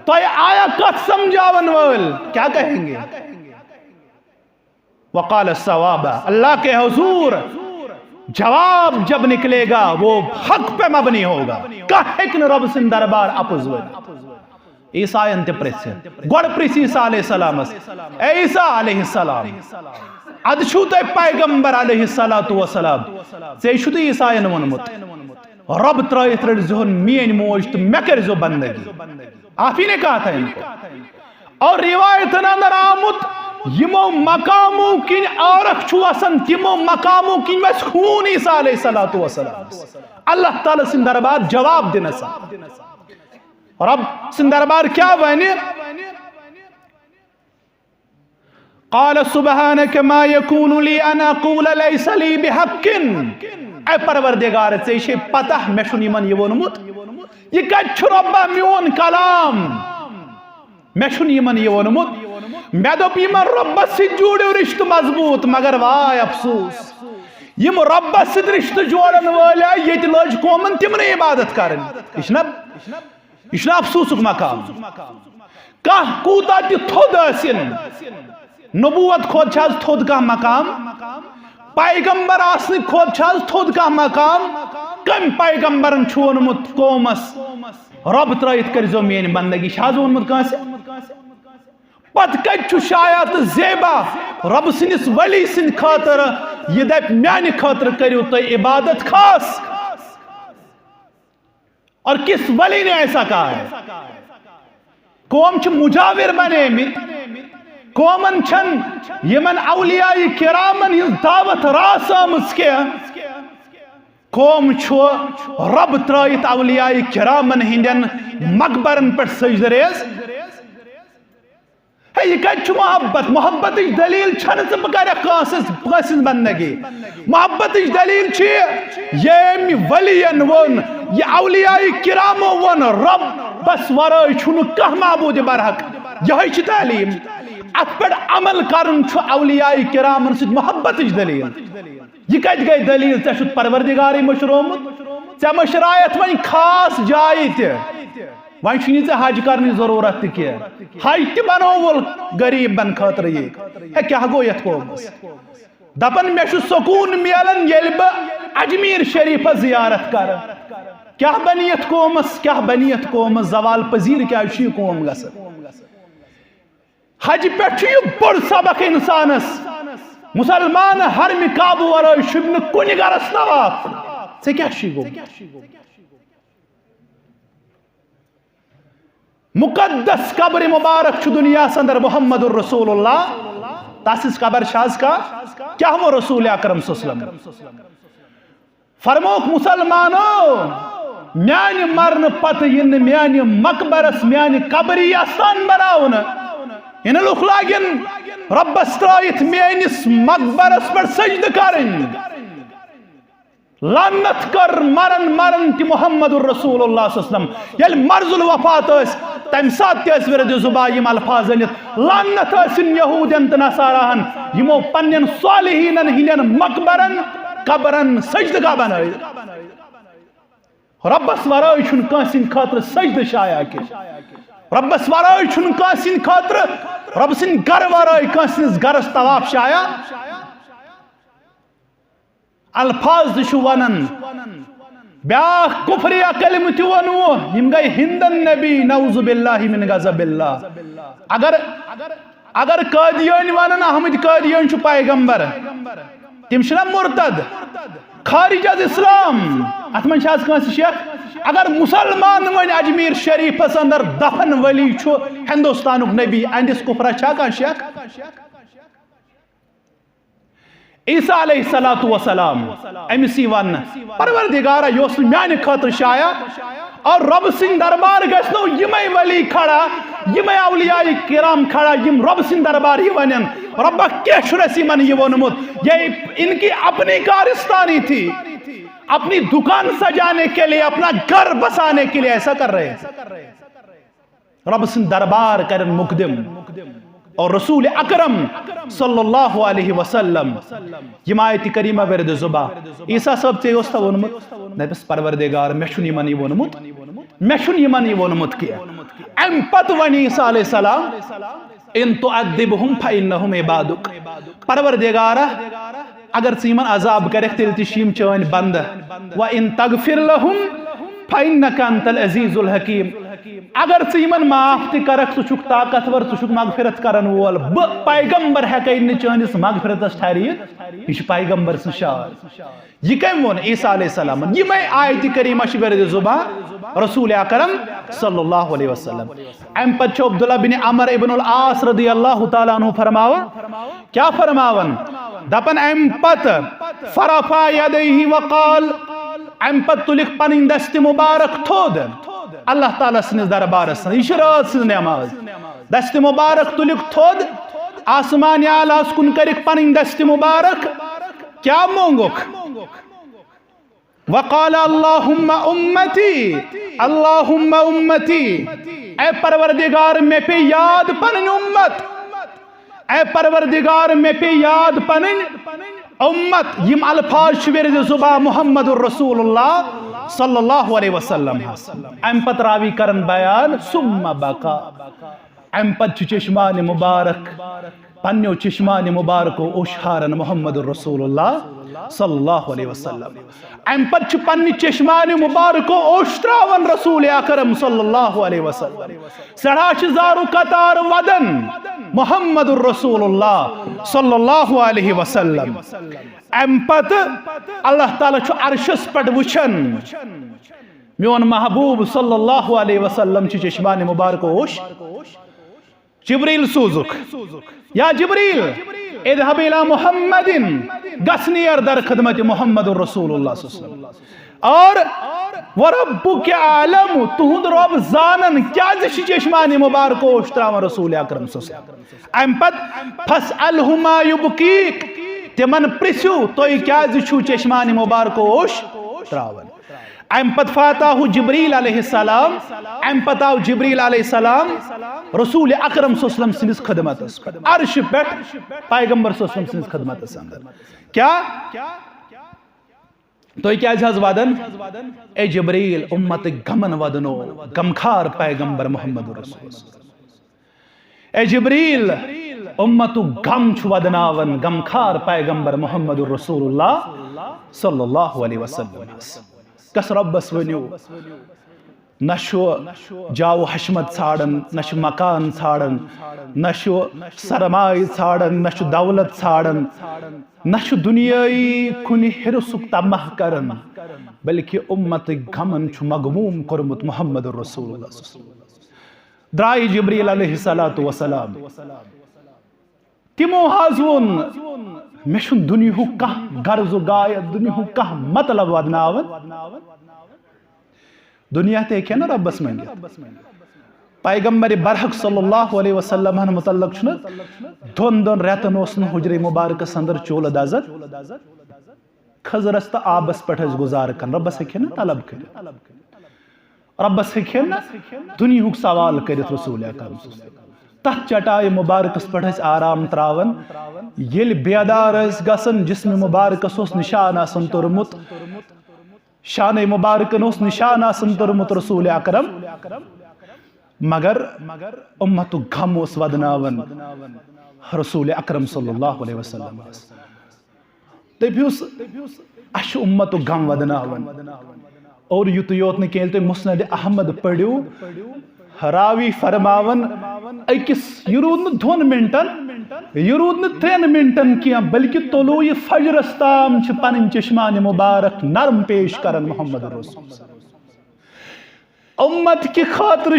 تۄہہِ آیا کتھ سمجھاون وٲلۍ کیا کہیں گے وقال الصواب اللہ کے حضور جواب جب نکلے گا وہ حق پہ مبنی ہوگا کہ رب سن دربار اپز ول عیسیٰ انت پرس گوڑ پرس عیسیٰ علیہ السلام اے عیسیٰ علیہ السلام ادشو تے پیغمبر علیہ السلام ژے چھُ عیسیٰ ونمت رب ترٲیِتھ رٔٹۍ زِہون میٲنۍ موج تہٕ مےٚ کٔرۍزیو بندگی آپ ہی نے کہا تھا ان کو اور روایتن اندر آمت یمو مقامو کن عورق چھو آسان تمو مقامو کن ویس خون عیسیٰ علیہ السلام اللہ تعالیٰ سن دربار جواب دینا سا رب سن دربار کیا ونی قال سبحانك ما يكون لي ان اقول ليس لي بحق اے پروردگار ژے چھے پتہ مے چھُنہٕ یمن یہ وونمُت یہ کتہِ چھُ رۄبا میون کلام مے چھُنہٕ یمن یہ وونمُت مے دوٚپ یمن رۄبس سۭتۍ جوڑِو رشتہٕ مضبوط مگر وائے افسوس یم رۄبس سۭتۍ رشتہٕ جوڑن وٲلۍ آے ییٚتہِ لٔج قومن تمنٕے عبادت کرٕنۍ یہ چھُنہ افسوسُک مقام کانٛہہ کوٗتاہ تہِ تھوٚد ٲسِن نبوت کھۄتہٕ چھِ آز تھوٚد کانٛہہ مقام پیغمبر آسنہٕ کھۄتہٕ چھِ آز تھوٚد کانٛہہ مقام کٔمۍ پیغمبرن چھُ ووٚنمُت قومس رب ترٲیِتھ کٔرۍزیو میٲنۍ بندگی چھِ آز ووٚنمُت کٲنٛسہِ پتہٕ کتہِ چھُ شایا تہٕ زیبا رب سٕنٛدِس ولی سٕنٛدِ خٲطرٕ یہِ دپہِ میانہِ خٲطرٕ کٔرِو تُہۍ عبادت خاص اور کس ولی نے ایسا کہا ہے قوم چھِ مجاور بنیمٕتۍ قومن چھن یمن اولیاء کرامن ہنز دعوت راس آمٕژ کینٛہہ قوم چھُ رب ترٲیِتھ اولیاء کرامن ہندین مقبرن پٮ۪ٹھ سجدٕ ریز ہے یہ کتہِ چھُ محبت محبتٕچ دلیل چھنہٕ ژٕ بہٕ کرکھ کٲنٛسہِ ہٕنٛز بندگی محبتٕچ دلیل چھِ ییٚمۍ ولین ووٚن یہ اولیاء کرامو ووٚن رب بس ورٲے چھُنہٕ کانٛہہ معبوٗدِ برحق یہے چھِ تعلیٖم ات پٮ۪ٹھ عمل کرُن چھُ اولیاء کرامن سۭتۍ محبتٕچ دلیل یہ کتہِ گٔے دلیل ژےٚ چھُتھ پروردگارٕے مٔشرٲومُت ژےٚ مٔشرایتھ وۄنۍ خاص جایہِ تہِ وۄنۍ چھُنہٕ ژےٚ حج کرنٕچ ضروٗرت تہِ کینٛہہ حج تہِ بنووُل غریٖبن خٲطرٕ یہِ ہے کیٛاہ گوٚو یتھ قومس دپان مےٚ چھُ سکوٗن میلان ییٚلہِ بہٕ اجمیٖر شریٖفس زیارت کرٕ کیٛاہ بنہِ یتھ قومس زوال پذیٖر کیٛازِ چھُ یہِ قوم گژھان حج پٮ۪ٹھ چھُ یہِ بوٚڑ سبق انسانس مسلمان حرمہِ کعبہٕ ورٲے شوٗبہِ نہٕ کُنہِ گرس طواف ژےٚ کیٛاہ چھُے گوٚمُت مقدس قبر مبارک چھُ دُنیاہس اندر محمد الرسول اللہ تس قبر چھاز کا کیا وہ رسول اکرم صلی اللہ علیہ وسلم فرموک مسلمانو میانہ مرن پتہ ین میانہ مقبرس میانہ قبری آستان بناون ان لوک لاگن ربس ترائیت میانس مقبرس پر سجدہ کرن لعنت کر مرن تی محمد الرسول اللہ صلی اللہ علیہ وسلم یل مرض الوفات اس تم سات تیس ورد زبایم الفاظ انت لعنت اسن یہودین تنصاراہن یمو پنن صالحینن ہنین مقبرن قبرن سجدگاہ بنائی ربس ورائے چھن کانسن خاطر سجدہ شایع کی ربس ورائے چھن کانسن خاطر رب سن گر ورائے کانسن گرس طواف شایع الفاظ چھو ونن بیاکھ کفریا کلمہ تہ ونو یم گئی ہندن نبی نعوذ باللہ من غضب اللہ. اگر قادیان ونن احمد قادیان چھ پیغمبر تم چھنا مرتد خارج از اسلام ات من چھاز کانس شیخ اگر مسلمان ون اجمیر شریفس اندر دفن ولی چھ ہندوستانک نبی اندس کفرا چھا کان شیخ. عیسیٰ علیہ السلام امسی ون پروردگارہ یوس میانہ خاطر شایا اور رب سن دربار گژھنو یمے ولی کھڑا یمے اولیاء کرام کھڑا یم رب سن دربار یہ ونن ربا کیا شرسی من یہ ونمت یہ ان کی اپنی کارستانی تھی اپنی دکان سجانے کے لیے اپنا گھر بسانے کے لیے ایسا کر رہے رب سن دربار کرن مقدم اور رسول اکرم صلی اللہ علیہ وسلم یہ آیت کریمہ ورد زبا عیسیٰ صاحب تے اوستا ونمت نبس پروردگار میشن یمن ونمت کیا ام پت ونی عیسیٰ علیہ السلام ان تعذبهم فإنهم عبادک پروردگارہ اگر ژیمن عذاب کرک تیل تشیم چون بند وان تغفر لهم فإنك انت العزیز الحکیم اگر ژیمن معاف تہ کرک ژھک طاقتور ژھک مغفرت کرن وول پیغمبر ہیکے نہ چانس مغفرتس ٹھہرت یہ پیغمبر سن شان یہ کم ون عیسیٰ علیہ السلام یہ میں آیت کریمہ ورد زبان رسول اکرم صلی اللہ علیہ وسلم ام پتہ عبداللہ بن عمر ابن العاص رضی اللہ تعالیٰ عنہ فرماون کیا فرماون دپن ام پتہ فرفع یدیہ وقال ام پتہ تلک پنن دست مبارک تھود اللہ تعالیٰ سنس دربارس یہ رات سن نماز دست مبارک تلک تھود آسمان اعلیٰ کن کرک پنن دست مبارک کیا مونگک وقال اللہم امتی اے پروردگار میں پہ یاد پنن امت اے پروردگار میں پہ یاد پنن امت یم الفاظ ورد زبا محمد الرسول اللہ صلی اللہ علیہ وسلم ام پت راوی کرن بیان ثم بقا ام پت چشمان مبارک پنیو چشمان مبارک و اوشہارن محمد الرسول اللہ صلی اللہ علیہ وسلم ام پت پنی چشمان مبارک و اوشتراون رسول اکرم صلی اللہ علیہ وسلم سڑاش زارو قطار ودن محمد الرسول اللہ صلی اللہ علیہ وسلم ام پت اللہ تعالیٰ چھو عرشس پٹ وچھن میون محبوب صلی اللہ علیہ وسلم چشمان مبارک اوش جبریل سوزک یا جبریل اذهب الى محمد گسنیر در خدمت محمد الرسول اللہ صلی اللہ علیہ وسلم اور وربک عالم تہند رب زانن کیا زشی چشمان مبارک اوش تراون رسول اکرم صلی اللہ علیہ وسلم ام پت فاسألہ ما یبکیک تمن پرسیو توی کیا زشو چشمان مبارک اوش تراون ام پت فاتاہ جبریل علیہ السلام ام پتاو جبریل علیہ السلام رسول اکرم صلی اللہ علیہ وسلم سنس خدمت عرش پیٹ پیغمبر صلی اللہ علیہ وسلم سنس خدمت اندر کیا تو کیا جہاز وادن اے جبریل امت گمن ودنو گمخار پیغمبر محمد رسول اے جبریل امت گم چھ ودناون گمخار پیغمبر محمد رسول اللہ صلی اللہ علیہ وسلم کس ربس ونیو نشو جاو حشمت ژھانڈن نشو مکان ژھانڈن نشو سرمائی ژھانڈن نشو دولت ژھانڈن نشو دنیای کنی حرسک تمہ کرن بلکہ امت غمن چھ مغموم کرمت محمد رسول اللہ درائی جبریل علیہ السلام تمو حضون مشن دنیاہو کھاں غرض و غایت دنیاہو کھاں مطلب ودناون دنیا تے کیا نا ربس منگت پیغمبر برحق صلی اللہ علیہ وسلم متعلق چھنا دون دون ریتن اوسن حجر مبارک سندر چول دازت خزرست آبس پٹھس گزار کن ربس ہے نا طلب کر ربس ہے نا دنیاہو سوال کرت رسول اکرم تحت چٹائی مبارکس پٹھس آرام تراون یل بیدار اس گسن جسم مبارکس اس نشان آسن ترمت شان مبارکن اس نشان آسن ترمت رسول اکرم مگر امت غم اس ودناون رسول اکرم صلی اللہ علیہ وسلم تبیوس اش امت غم ودناون اور یوت یوت نہ تو مسند احمد پڑھو راوی فرماون اکس یہ رود دون منٹن یہ رود 3 منٹن کی بلکہ طلوع فجرس تام پن چشمان مبارک نرم پیش کرن محمد رسول امت کی خاطر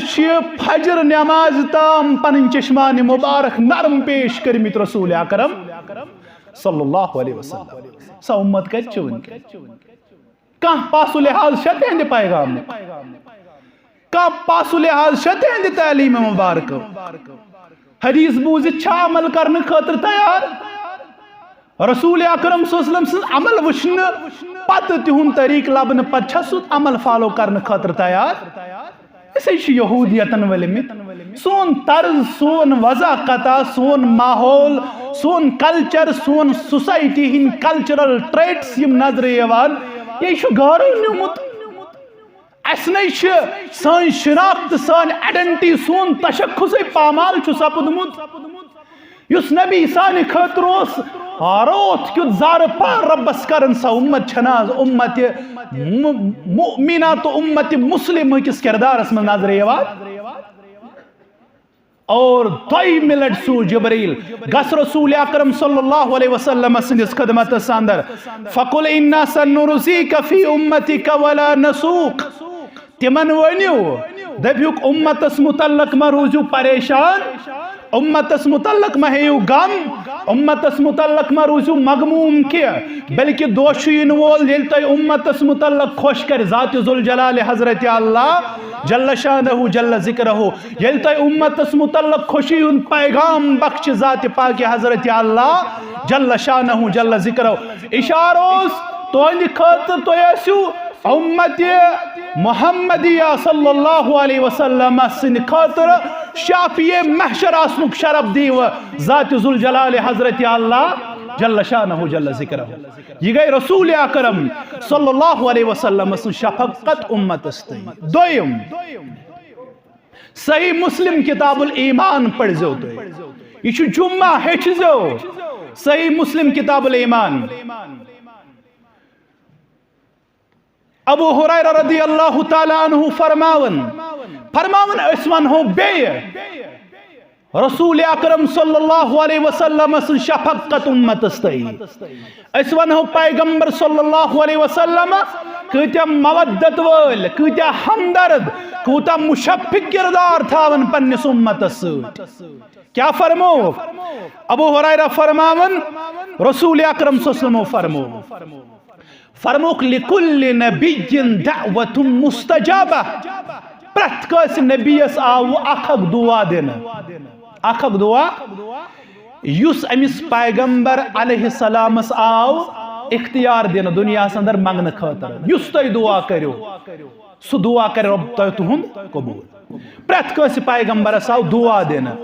فجر نماز تام پن چشمان مبارک نرم پیش کرمت رسول اکرم صلی اللہ علیہ وسلم سا امت کت کان پاس و لحاظ شد ہند پیغام کان پاس و لحاظ شد ہند تعلیم مبارک حدیث بوزت چھا عمل کرنے خاطر تیار رسول اکرم صلی اللہ علیہ وسلم سن عمل وشن پت تہن طریق لبن پت چھا سو عمل فالو کرنے خاطر تیار اسے یہودیتن ولمت سون طرز سون وضاقتہ سون ماحول سون کلچر سون سوسائٹی ہن کلچرل ٹریٹس یم نظر یوان یہ گارو نیومت اس نہیں سان شناخت سان ایڈنٹی سون تشخص پامال سپدمت اس نبی سان خاطر روت کیت زار پار ربس کرن سا امت چھناز امت مؤمنہ تو امت مسلم کس کردارس من نظر یوان اور 2 منٹ سو جبریل گس رسول اکرم صلی اللہ علیہ وسلم سندس خدمت اندر فقل انا سنرزیک فی امتک ولا نسوق تمن ونیو دپیوک امتس متعلق ما روزو پریشان امتس متعلق ما ہیو غم امتس متعلق ما روزو مغموم کیا بلکہ دوشین وول یل تہ امتس متعلق خوش کر ذات ذوالجلال حضرت اللہ جل شانہ جل ذکرہ یل تہ امتس متعلق خوشی ان پیغام بخش ذات پاک حضرت اللہ جل شانہ جل ذکرہ اشاروس تو ان خاطر تو ایسو امت محمدیہ صلی اللہ علیہ وسلم سن خاطر شافی محشر آسنک شرف دیو ذات ذوالجلال حضرت اللہ جل شانہ جل ذکرہ یہ گئی رسول اکرم صلی اللہ علیہ وسلم سن شفقت امت استی دویم صحیح مسلم کتاب الایمان پڑھ زو تو یہ جمعہ ہیچ زو صحیح مسلم کتاب الایمان ابو حریرہ رضی اللہ تعالیٰ عنہ فرماون اسمان ہو بے رسول اکرم صلی اللہ علیہ وسلم سن شفقت امت استی اسمان ہو پیغمبر صلی اللہ علیہ وسلم کتیا مودت ول کتیا ہمدرد کتا مشفق کردار تھاون پنس امت سوٹ کیا فرمو ابو حریرہ فرماون رسول اکرم صلی اللہ علیہ وسلم فرموک لکل نبی دعوت مستجابہ پرت کس نبیس آو اخک دعا دینا اخک دعا یس امس پیغمبر علیہ السلام آو اختیار دینا دنیا اندر منگن خاطر یس تو دعا کرو سو دعا کر رب تہن قبول پرت کس پیغمبر آو دعا دینا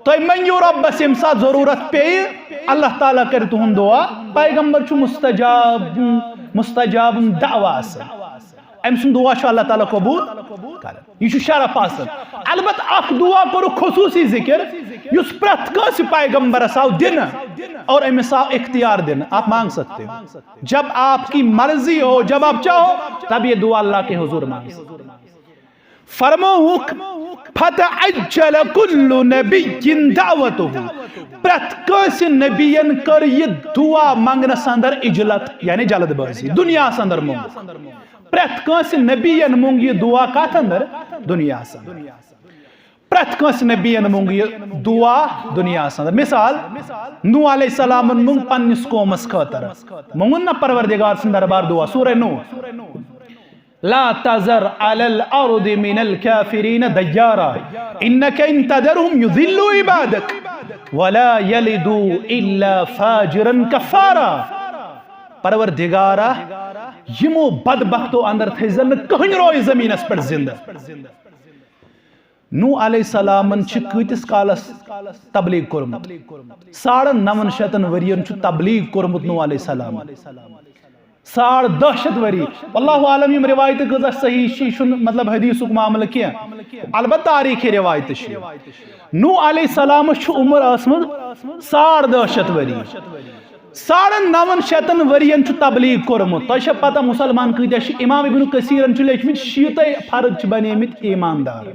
تو منگیو رب سے امسا ضرورت پہ اللہ تعالیٰ کر تہن دعا پیغمبر چھو مستجاب دعویٰ ام سن دعا شاء اللہ تعالیٰ قبول یہ شرف آسن البت اخ دعا کرو خصوصی ذکر یس پرت کس پیغمبر آو دن اور امس آو اختیار دن آپ مانگ سکتے ہو جب آپ کی مرضی ہو جب آپ چاہو تب یہ دعا اللہ کے حضور مانگ سکتے فرموک فتعجل کل نبی دعوتو پرت کس نبیین کر یہ دعا مانگنا سندر اجلت یعنی جلد بازی دنیا سندر مونگ پرت کس نبیین مونگ یہ دعا کات اندر دنیا سندر پرت کس نبیین مونگ یہ دعا دنیا سندر مثال نو علیہ السلام مونگ پنس قومس خاطر مونگن نا پروردگار سندر بار دعا سورہ نو لا تذر على الأرض من الكافرين ديارا إنك إن تذرهم يذلوا عبادك ولا يلدوا إلا فاجرا كفارا پروردگارا یمو بدبختو اندر تھیزن کہن روی زمین اس پر زندہ نو علیہ السلام کتس کالس تبلیغ کرمت 9.5 ورین تبلیغ کرمت نو علیہ السلام 10.5 وری اللہ عالم یم روایت گزا صحیح شیشن مطلب حدیث معاملہ کیا البت تاریخی روایت نو علیہ السلام عمر آسمد 10.5 وری 950 ورین تبلیغ کورمت تہ پتہ مسلمان کتیا امام ابن کثیرن لیکھمت 60 فرد بنیمت ایماندار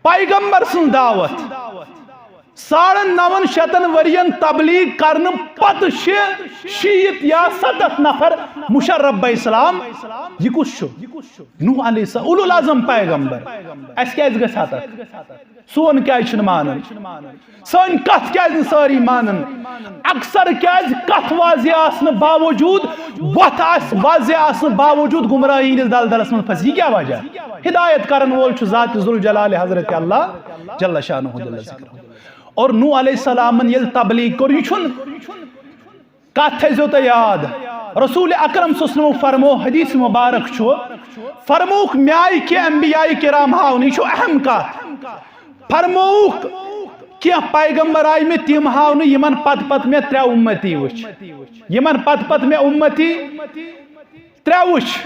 پیغمبر سن دعوت 950 ورین تبلیغ کرنے پتہ شیت یا 70 نفر مشرف بہ اسلام یہ کس نوح علیہ السلام اولو العظم پیغمبر اس کیاز گژھِ ہتھ سون کیاز مانن سن کت کیاز ساری مانن اکثر کیاز کت واضح آسن باوجود وت واضح آسن باوجود گمراہی ہندس دلدلس من پھس یہ کیا وجہ ہدایت کرن وول ذات ذوالجلال حضرت اللہ جل شانہ جل ذکرہ اور نوح علیہ السلام یل تبلیغ کر یہ کت تھو تو یاد رسول اکرم صلی اللہ علیہ وسلم فرمو حدیث مبارک فرموک میائی کے انبیاء کرام ہاؤن یہ اہم کت فرموک کیا پیغمبر آئی میں تم ہاؤن یمن پت پت میں 3 امتی وچ یمن پت پت میں امتی 3 وچ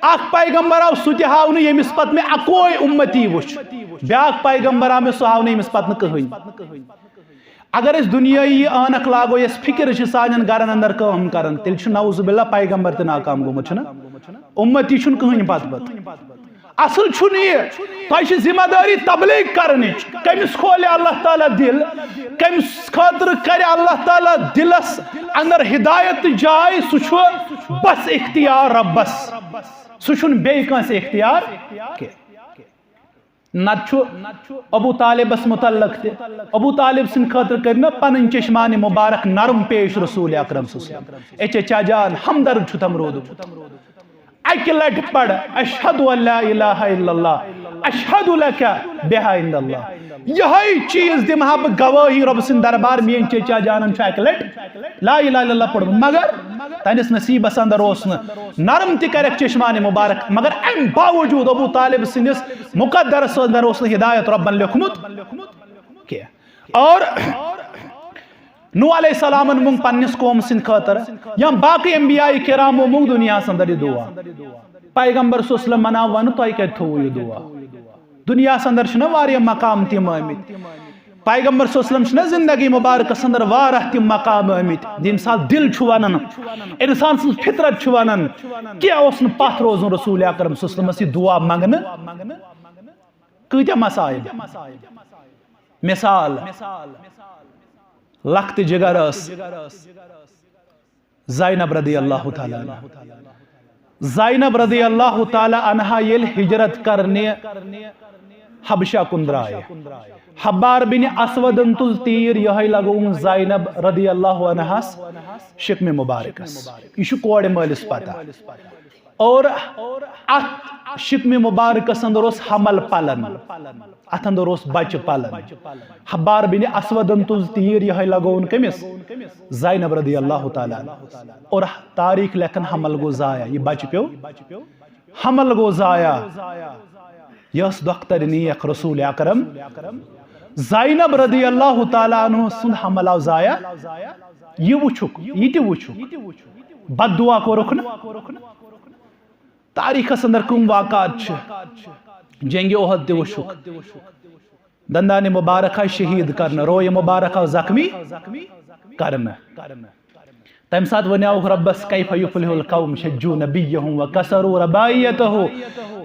اخ پیغمبر آو سہ تہ ہاؤن یمس پت میں اکوے امتی وچ بیاکھ پیغمبر آو میں سہ ہاؤن یمس پت نہ کہین اگر اس دنیای آنک لاگو اس فکر سانن گرن اندر کام کرن تیل نعوذ باللہ پیغمبر تہ ناکام گومت چھنا امتی چھن کہین پت پت اصل چھن یہ تہ ذمہ داری تبلیغ کرنچ کمس کھولے اللہ تعالیٰ دل کمس خاطر کرے اللہ تعالیٰ دلس اندر ہدایت جائے سہ بس اختیار ربس سہ بے کانس اختیار کی نت ابو طالبس متعلق ابو طالب سن خاطر کرنا پن چشمان مبارک نرم پیش رسول اکرم صلی اللہ علیہ وسلم چچا جان ہمدرد چھتم رود اکہ لٹ پڑ اشہد ان لا الہ الا اللہ اشہد لک بہا عند اللہ یہی چیز دمہا بہ گواہی رب سن دربار مین چچا جانن چھ اکہ لٹ لا الہ الا اللہ پڑھ مگر تانس نصیبس اندر اوس نرم تہ کرک چشمان مبارک مگر ام باوجود ابو طالب سنس مقدرس اندر اوس ہدایت ربن لکھمت کی اور نوح علیہ السلام منگ پنس قوم سن خاطر یا باقی انبیاء کرام منگ دنیا اندر یہ دعا پیغمبر صلی اللہ علیہ وسلم منا ون تہ کت تھو یہ دعا دنیا اندر چھنا واریاہ مقام تم آمت پیغمبر صلی اللہ علیہ وسلم چھنا زندگی مبارکس اندر واریاہ تم مقام آمت یم سات دل چھ ونان انسان سن فطرت چھ ونان کیا اوس نہ پتھ روزن رسول اکرم صلی اللہ علیہ وسلم دعا منگن کتیا مسائل مثال لخت جگر زینب رضی اللہ تعالی عنہ زینب رضی اللہ تعالی عنہ یل ہجرت کرنے حبشہ کن درائے حبار بن اسود تل تیر یہ لگون زینب رضی اللہ عنہ شکم مبارکس یہ کوڑ مالس پتہ اور ات شکم مبارکس اندر اس حمل پلن ات اندر اس بچ پلن حبار بن اسود تل تیر یہ لگون کمس زینب رضی اللہ تعالی اور تاریخ لکھن حمل گو ضائع یہ بچ پیو حمل گو ضائع یس دختر نیک رسول اکرم زینب رضی اللہ تعالی عنہ سن حمل آو ضائع یہ وچھک یہ تہ وچھک بد دعا کو رکھنا تاریخ اندر کم واقعات جنگ احد تہ وچھک دندان مبارک شہید کرنا روی مبارک زخمی کرنا تم سات ونیاو ربس کیف یفلح القوم شجوا نبیہم وکسروا رباعیتہ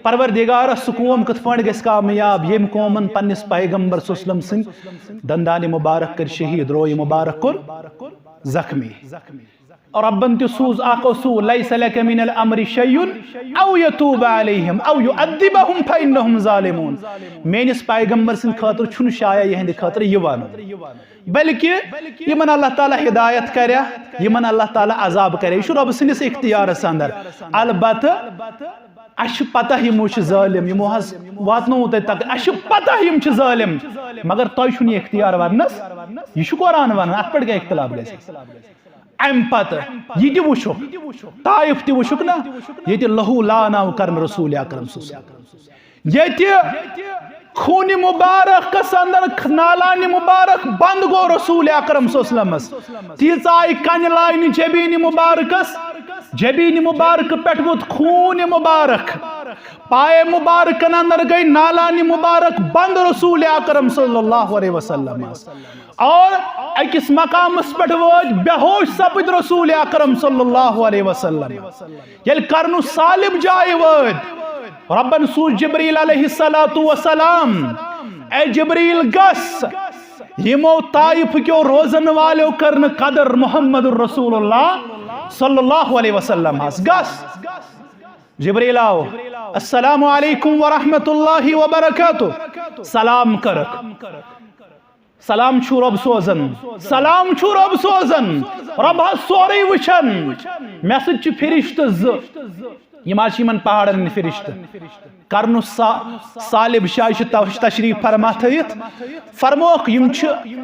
پروردگار سہ قوم کت پٲٹھۍ گژھِ کامیاب یم قومن پنس پیغمبر صلی اللہ علیہ وسلم سن دندان مبارک کر شہید روی مبارک کور زخمی اور ربن تہ سوز اخ اصول لیس لک من الامر شیء او یتوب علیہم او یعذبہم فانہم ظالمون میانس پیغمبر سن خاطر چھن شایع یہند خاطر یہ ون بلکہ یمن اللہ تعالی ہدایت کرے یمن اللہ تعالی عذاب کرے یہ رب سنس اختیارس اندر البتہ اش پتہ یمو چھ ظالم یمو حظ واتنو تک اش پتہ یم چھ ظالم مگر تہ چھن اختیار ورنس یہ چھ قرآن ون ات پٹ گئے اختلاف گژھِ ام پتہ یہ تہ وچھک طائف تہ وچھک نا یہ تہ لہو لاناو کرن رسول اکرم صلی اللہ علیہ وسلم یہ تہ خون مبارک کس اندر نالان مبارک بند گو رسول اکرم صلی اللہ علیہ وسلم تیز آئی کن لائن جبین مبارکس جبین مبارک پیٹ ووت خون مبارک پائے مبارکن اندر گئی نالان مبارک بند رسول اکرم صلی اللہ علیہ وسلم اور اکس مقامس پہ ووت بے ہوش سپد رسول اکرم صلی اللہ علیہ وسلم یل کرن سالب جائے ووت ربن سوز جبریل علیہ السلام اے جبریل گس یمو طائف کیو روزن والو کرن قدر محمد الرسول اللہ صلی اللہ علیہ وسلم گس جبریل آو السلام علیکم ورحمت اللہ وبرکاتہ سلام کرک سلام چھو رب سوزن سلام چھو رب سوزن رب ہس سوری وچھن میں سچ فرشت یہ من پہاڑن فرشت کرن سالب شاہ تشریف فرما تھیت فرموک یم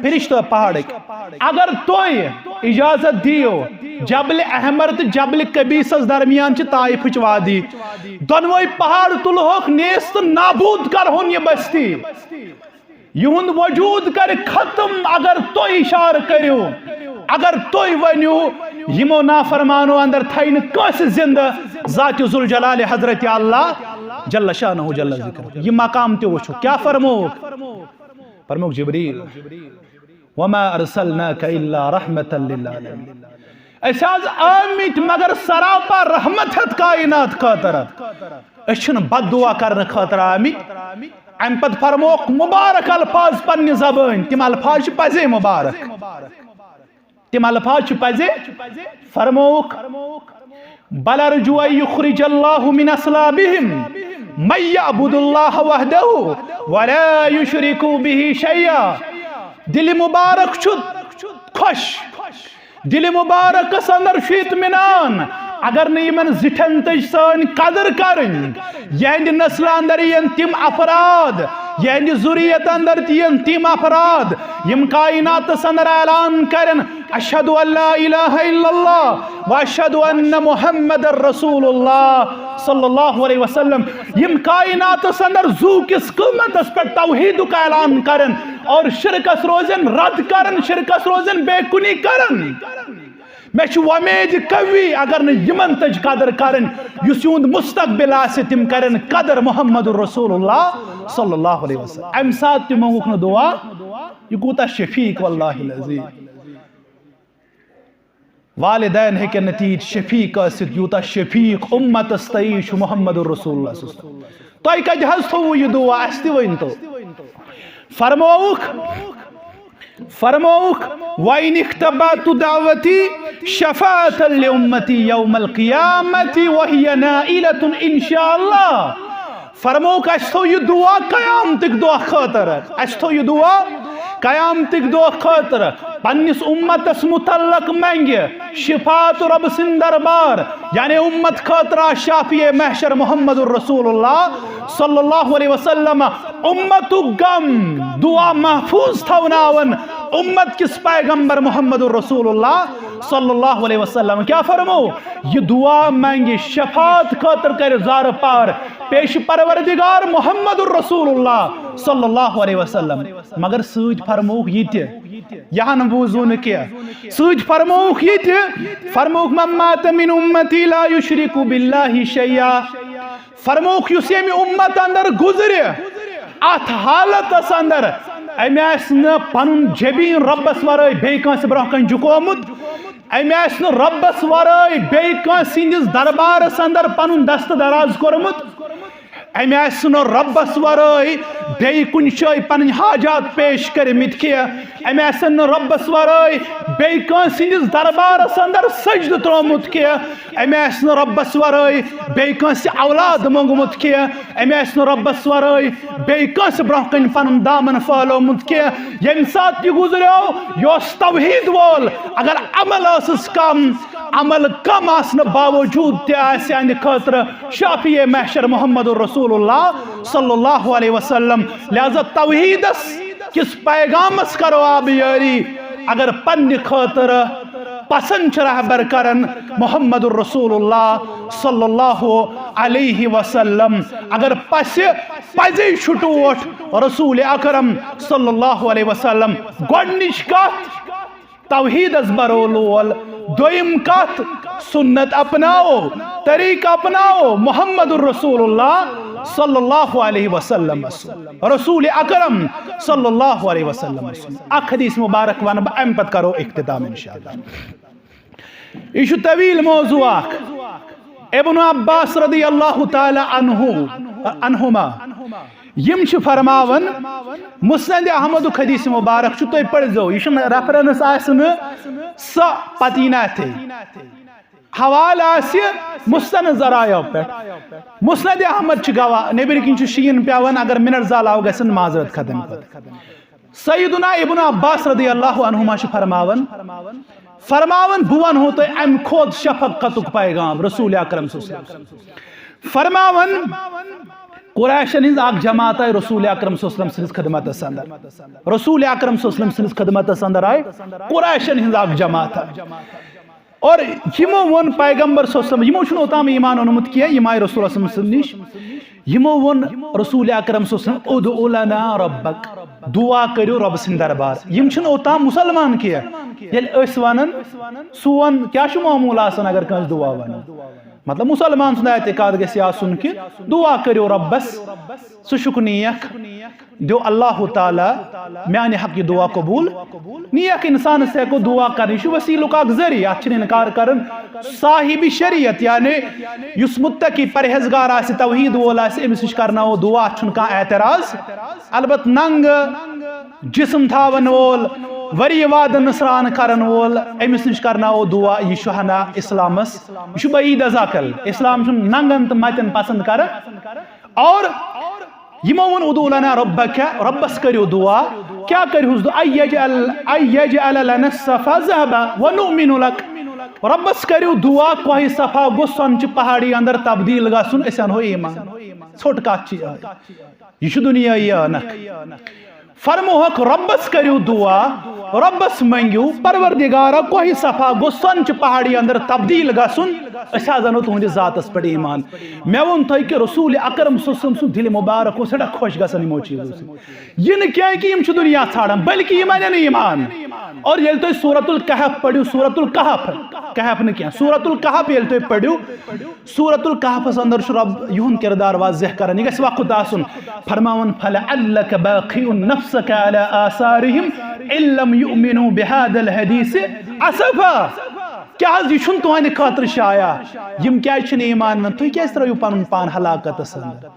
فرشت پہاڑک اگر توئی اجازت دیو جبل احمر تو جبل قبیسس درمیان طائف وادی دونوئی پہاڑ تلہوک نیست نابود کرہن یہ بستی یہند وجود کر ختم اگر تو اشار کریو اگر تو ونیو یمو نافرمانو اندر تھین کس زندہ ذات ذوالجلال حضرت اللہ جل شانہ جل ذکر یہ مقام تے وچھو کیا فرموک جبریل وما ارسلناک الا رحمتا للعالمین اساز آمت مگر سراپا رحمت ہے کائنات خاطر اچھن بد دعا کرنے خاطر آمت ام پت فرموک مبارک الفاظ پنی زبان تم الفاظ پزے مبارک تم الفاظ پزے فرموک بل ارجو ان یخرج اللہ من اصلابہم من یعبد اللہ وحدہ ولا یشرک به شیئا دل مبارک چھت خوش دل مبارک اندر چھ اطمینان اگر نہیں من زٹھن تج سن قدر کرن یہند نسل اندر ین تم افراد یہند ذریت اندر ین تم افراد یم کائنات اندر اعلان کرن اشہد ان لا الہ الا اللہ و اشہد ان محمد رسول اللہ صلی اللہ علیہ وسلم یم کائنات اندر زو کس قیمت اس پر توحید کا اعلان کرن اور شرکس روزن رد کرن شرکس روزن بے کنی کرن میں ومید قوی اگر نہ یمن تج قدر کرن یس یہد مستقبل آسہ تم کرن قدر محمد الرسول اللہ صلی اللہ علیہ وسلم ام سات تم منگوک دعا یہ کوتا شفیق واللہ العظیم والدین ہیکن نتیج شفیق آسد یوتا شفیق امت استعیش محمد الرسول اللہ صلی اللہ علیہ وسلم تو ایک جہاز تو یہ دعا استی وین تو فرموک وَإِنِ اخْتَبَاتُ دَعْوَتِي شَفَاةً لِأُمَّتِي يَوْمَ الْقِيَامَةِ وَهِيَ نَائِلَةٌ إِنشَاءَ فرموک اشتو یہ دعا قیامتک دعا خاطر اشتو یہ دعا قیامتک دعا خاطر پنس امتس متعلق منگ شفاعت رب سن دربار یعنی امت خاطرہ شافی محشر محمد الرسول اللہ صلی اللہ علیہ وسلم امت غم دعا محفوظ تھوناون امت کس پیغمبر محمد الرسول اللہ صلی اللہ علیہ وسلم کیا فرمو یہ دعا مانگی شفاعت خاطر کر زار پار پیش پروردگار محمد الرسول اللہ صلی اللہ علیہ وسلم مگر سوچ فرموک یہ تھی یہاں نبوزون کیا سوچ فرموک یہ تھی فرموک من مات من امتی لا یشرک باللہ شیئا فرموک یسیمی امت اندر گزرے ات حالت اس اندر امی ایسن پنن جبین ربس ورائی بیکان سے براکن جکومت امی ایسن ربس ورائی بیکان سندس دربار اندر پنن دست دراز کرمت امی ایسن ربس ورائی بے کن شای پنن حاجات پیش کرمت کیا امی ایسن ربس ورائی بے کان سندس دربار اندر سجد ترومت کیا امی ایسن ربس ورائی بے کان سے اولاد منگمت کیا امی ایسن ربس ورائی بے کان سے براکن پنن دامن فالو مت کیا یم سات یہ گزریو یوس توحید وول اگر عمل اسس کم عمل کم آسن باوجود تے آسے اند خاطر شافی محشر محمد الرسول اللہ صلی اللہ علیہ وسلم لہذا توحیدس کس پیغامس کرو آب یاری اگر پن خاطر پسند رہبر کرن محمد الرسول اللہ صلی اللہ علیہ وسلم اگر پزی چھٹوٹ رسول اکرم صلی اللہ علیہ وسلم گوڑنش کت توحید از برولول دویم کت سنت اپناؤ طریق اپناؤ محمد الرسول اللہ صلی اللہ علیہ وسلم رسول اکرم صلی اللہ علیہ وسلم اک حدیث مبارک ون بہ ام پت کرو اختتام انشاءاللہ. یہ طویل موضوع ابن عباس رضی اللہ تعالی عنہما یم فرماون مسند احمد حدیث مبارک تھی پڑھو یہ ریفرنس آسن سہ پتینہ تھے حوالہ مستند ذرائع پہ مسند احمد گواہ نبر کن شین پیوان اگر منٹ زالاو گھن معذرت ختم سیدنا ابن عباس رضی اللہ عنہما فرماون بہ ونہو تہ ام کھوت شفقتک پیغام رسول اکرم صلی اللہ علیہ وسلم فرماون قریشن ہز اک جماعت آئی رسول اکرم صلی اللہ علیہ وسلم سنس خدمتس اندر رسول اکرم صلی اللہ علیہ وسلم سنس خدمتس اندر آئی قریشن ہز اک جماعت آئی اور یمو ون پیغمبر صلی اللہ علیہ وسلم یمو چھن اوتام ایمان اونمت کیا یم آئی رسول اللہ صلی اللہ علیہ وسلم نش یمو ون رسول اکرم صلی اللہ علیہ وسلم ادعو لنا ربک دعا کرو رب سن دربار یم چھن اوتام مسلمان کیا یل اس ونن سون کیا چھو معمول آسن اگر کنس دعا ونن مطلب مسلمان سن اعتقاد گژھِ آسن کہ دعا کرو ربس سہ چھُکھ نیک دیو اللہ تعالیٰ میانہ حق یہ دعا قبول نیک انسان سے کو دعا کرنی یہ وسیلک اک ذریعہ اتھ انکار کرن صاحب شریعت یعنی یس متقی پرہیزگار آسہ توحید وول آسہ امس نش کرناو دعا چھن کانٛہہ اعتراض البت ننگ جسم تھاون وول وری واد نسران کرن وول امس نش کرناو دعا یہ چھُ ہنا اسلامس یہ چھُ بعید از عقل اسلام چھُ ننگن تہ متن پسند کران اور یمو ون ادعو لنا ربک ربس کریو دعا کیا کریوس دعا ایجعل لنا الصفا ذهبا ونؤمن لك ربس کریو دعا کوہ صفا گو سونچ پہاڑی اندر تبدیل گژھن أسۍ انہو ایمان ژھوٹ کتھ چھ یہ چھ دنیائی انک فرموہک ربس کریو دعا ربس منگیو پروردگارا کوہ صفا گو سونچ پہاڑی اندر تبدیل گژھن أسۍ حظ انو تہندس ذاتس پہ ایمان مے وون تۄہہِ کہ رسول اکرم صلی اللہ علیہ وسلم سُنٛد دل مبارک اوس سٮ۪ٹھاہ خۄش گژھان یمو چیزو سۭتۍ یہ نہٕ کینٛہہ کہ یم چھِ دنیا ژھانڈان بلکہ یم انن ایمان اور ییٚلہِ تُہۍ سورۃ الکہف پٔرِو سورۃ الکہف کہف نہٕ کینٛہہ سورۃ الکہف ییٚلہِ تُہۍ پٔرِو سورۃ الکہفس اندر چھُ رب یہُنٛد کردار واضح کران یہ گژھِ وقت آسُن فرماون فلعلک باخع نفسک علی آثارہم ان لم یؤمنوا بہذا الحدیث اسفا کیا حظ یہ چھُنہٕ تُہنٛدِ خٲطرٕ شایع یم کیازِ چھِنہٕ ایمان انان تُہۍ کیازِ ترٲیِو پنُن پان ہلاکتس اندر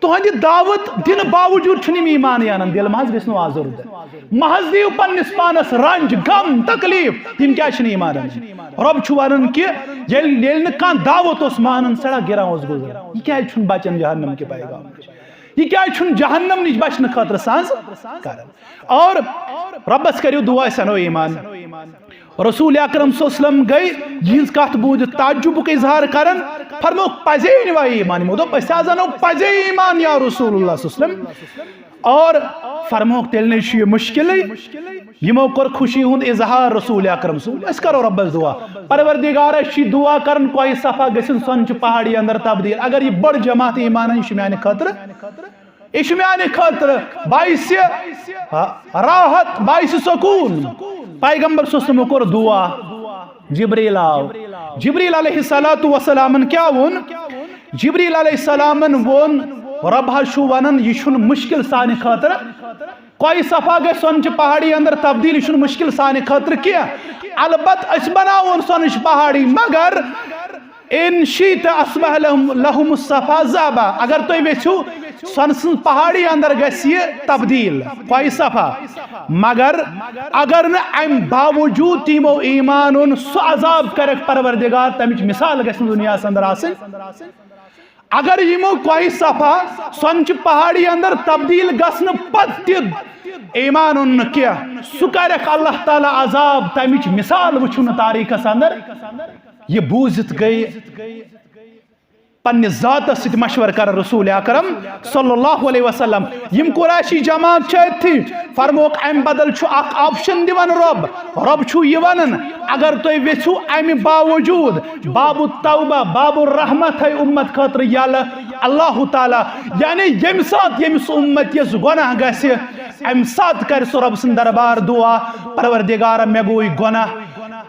تُہنٛدِ دعوت دِنہٕ باوجوٗد چھُنہٕ یِم ایمانٕے انان دل محض گژھِ نہٕ آزُردٕ محض دِیِو پننِس پانس رنج غم تکلیف یم کیازِ چھِنہٕ ایمان انان رب چھُ ونان کہ ییٚلہِ نہٕ کانٛہہ دعوت اوس مانان سٮ۪ٹھاہ گِران اوس گُزران یہ کیازِ چھُنہٕ بچن جہنم کہ پیغام یہ کیازِ چھُنہٕ جہنم نش بچنہٕ خٲطرٕ سنز کران اور ربس کریو دعا أسۍ انو ایمان رسول اکرم صلی اللہ علیہ وسلم گئی یہنز کت بوزِتھ تعجبک اظہار کرن فرموک پزے نوا ایمان یمو دوٚپ أسۍ حظ انو پزے ایمان یا رسول اللہ صلی اللہ علیہ وسلم اور فرموک تیٚلہِ نَے چھُ یہِ مشکلٕے یمو کوٚر خوشی ہُنٛد اظہار رسول اکرم صلی اللہ علیہ وسلم أسۍ کرو ربس دعا پروردگارا أسۍ چھِ دعا کران کوہ صفا گژھن سۄنچہِ پہاڑی اندر تبدیل اگر یہ بٔڑ جماعت ایمان یہ چھُ میانہِ خٲطرٕ یہ چھُ میانہِ خٲطرٕ باعث راحت باعث سکون پیغمبر صلی اللہ علیہ وسلم کوٚر دعا جبریل آو جبریل علیہ الصلوۃ والسلام کیا وون جبریل علیہ السلام وون رب حظ چھُ ونان یہ چھُنہٕ مشکل سانہِ خٲطرٕ کوہ صفا گژھِ سۄنچہِ پہاڑی اندر تبدیل یہ چھُنہٕ مشکل سانہِ خٲطرٕ کینٛہہ البتہ أسۍ بناوون سۄنٕچ پہاڑی مگر ان شئت اصبح لهم الصفا ذهبا اگر تُہۍ یژھِو سۄنہٕ سٕنٛز پہاڑی اندر گژھِ یہ تبدیل کوہ صفا مگر اگر نہٕ امہِ باوجوٗد تِمو ایمان اوٚن سُہ عذاب کرکھ پروردگار تمِچ مثال گژھِ نہٕ دُنیاہس اندر آسٕنۍ اگر یمو کوہ صفا سۄنچہِ پہاڑی اندر تبدیل گژھنہٕ پتہٕ تہِ ایمان اوٚن نہٕ کینٛہہ سُہ کرکھ اللہ تعالیٰ عذاب تمِچ مثال وٕچھو نہٕ تاریخس اندر یہ بوزِتھ گئی پننہِ ذاتس سۭتۍ مشور کران رسول اکرم صلی اللہ علیہ وسلم یم قریشی جماعت چھِ أتھی فرموک امہِ بدل چھُ اکھ آپشن دِوان رب چھُ یہِ ونان اگر تُہۍ یژھِو امہِ باوجوٗد باب التوبہ باب الرحمت تھٲے اُمت خٲطرٕ یلہٕ اللہ تعالیٰ یعنی ییٚمہِ ساتہٕ ییٚمِس اُمت یس گۄناہ گژھِ امہِ ساتہٕ کرِ سُہ رب سُنٛد دربار دعا پروردگارا مےٚ گوٚو یہِ گۄناہ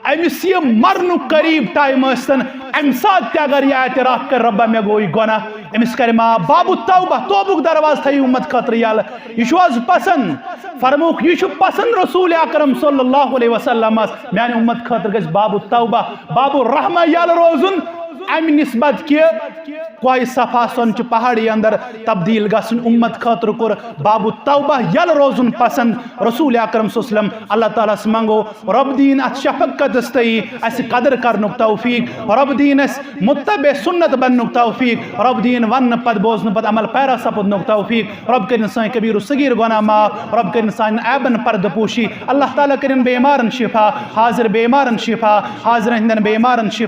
امس یہ مرن قریب ٹائم ٲسۍتن امہ ساتہٕ تہِ اگر یہ اعتراف کر ربا مے گوٚو یہ گناہ امس کر معاف باب التوبہ توبک دروازٕ تھٲیِو امت خٲطرٕ یلہٕ یہ چھُ حظ پسند فرموک یہ چھُ پسند رسول اکرم صلی اللہ علیہ وسلم میانہ امت خٲطرٕ گژھِ باب التوبہ باب الرحمہ یلہٕ روزُن امہ نسبت کہ کوہ صفا سونچ پہاڑی اندر تبدیل گژھن امت خاطر کور باب التوبہ یل روزن پسند رسول اکرم صلی اللہ علیہ وسلم اللہ تعالیٰ سے منگو رب دین ات شفقت تئی اس قدر کرنک توفیق رب دین اس متبع سنت بننک توفیق رب دین ون پت بوزن پت عمل پیرا سپدنک توفیق رب کرن سان کبیر و صغیر گناہ معاف رب کرن سان عیبن پرد پوشی اللہ تعالیٰ کرن بیمارن شفا حاضر بیمارن شفا حاضر ہندن بیمارن شفا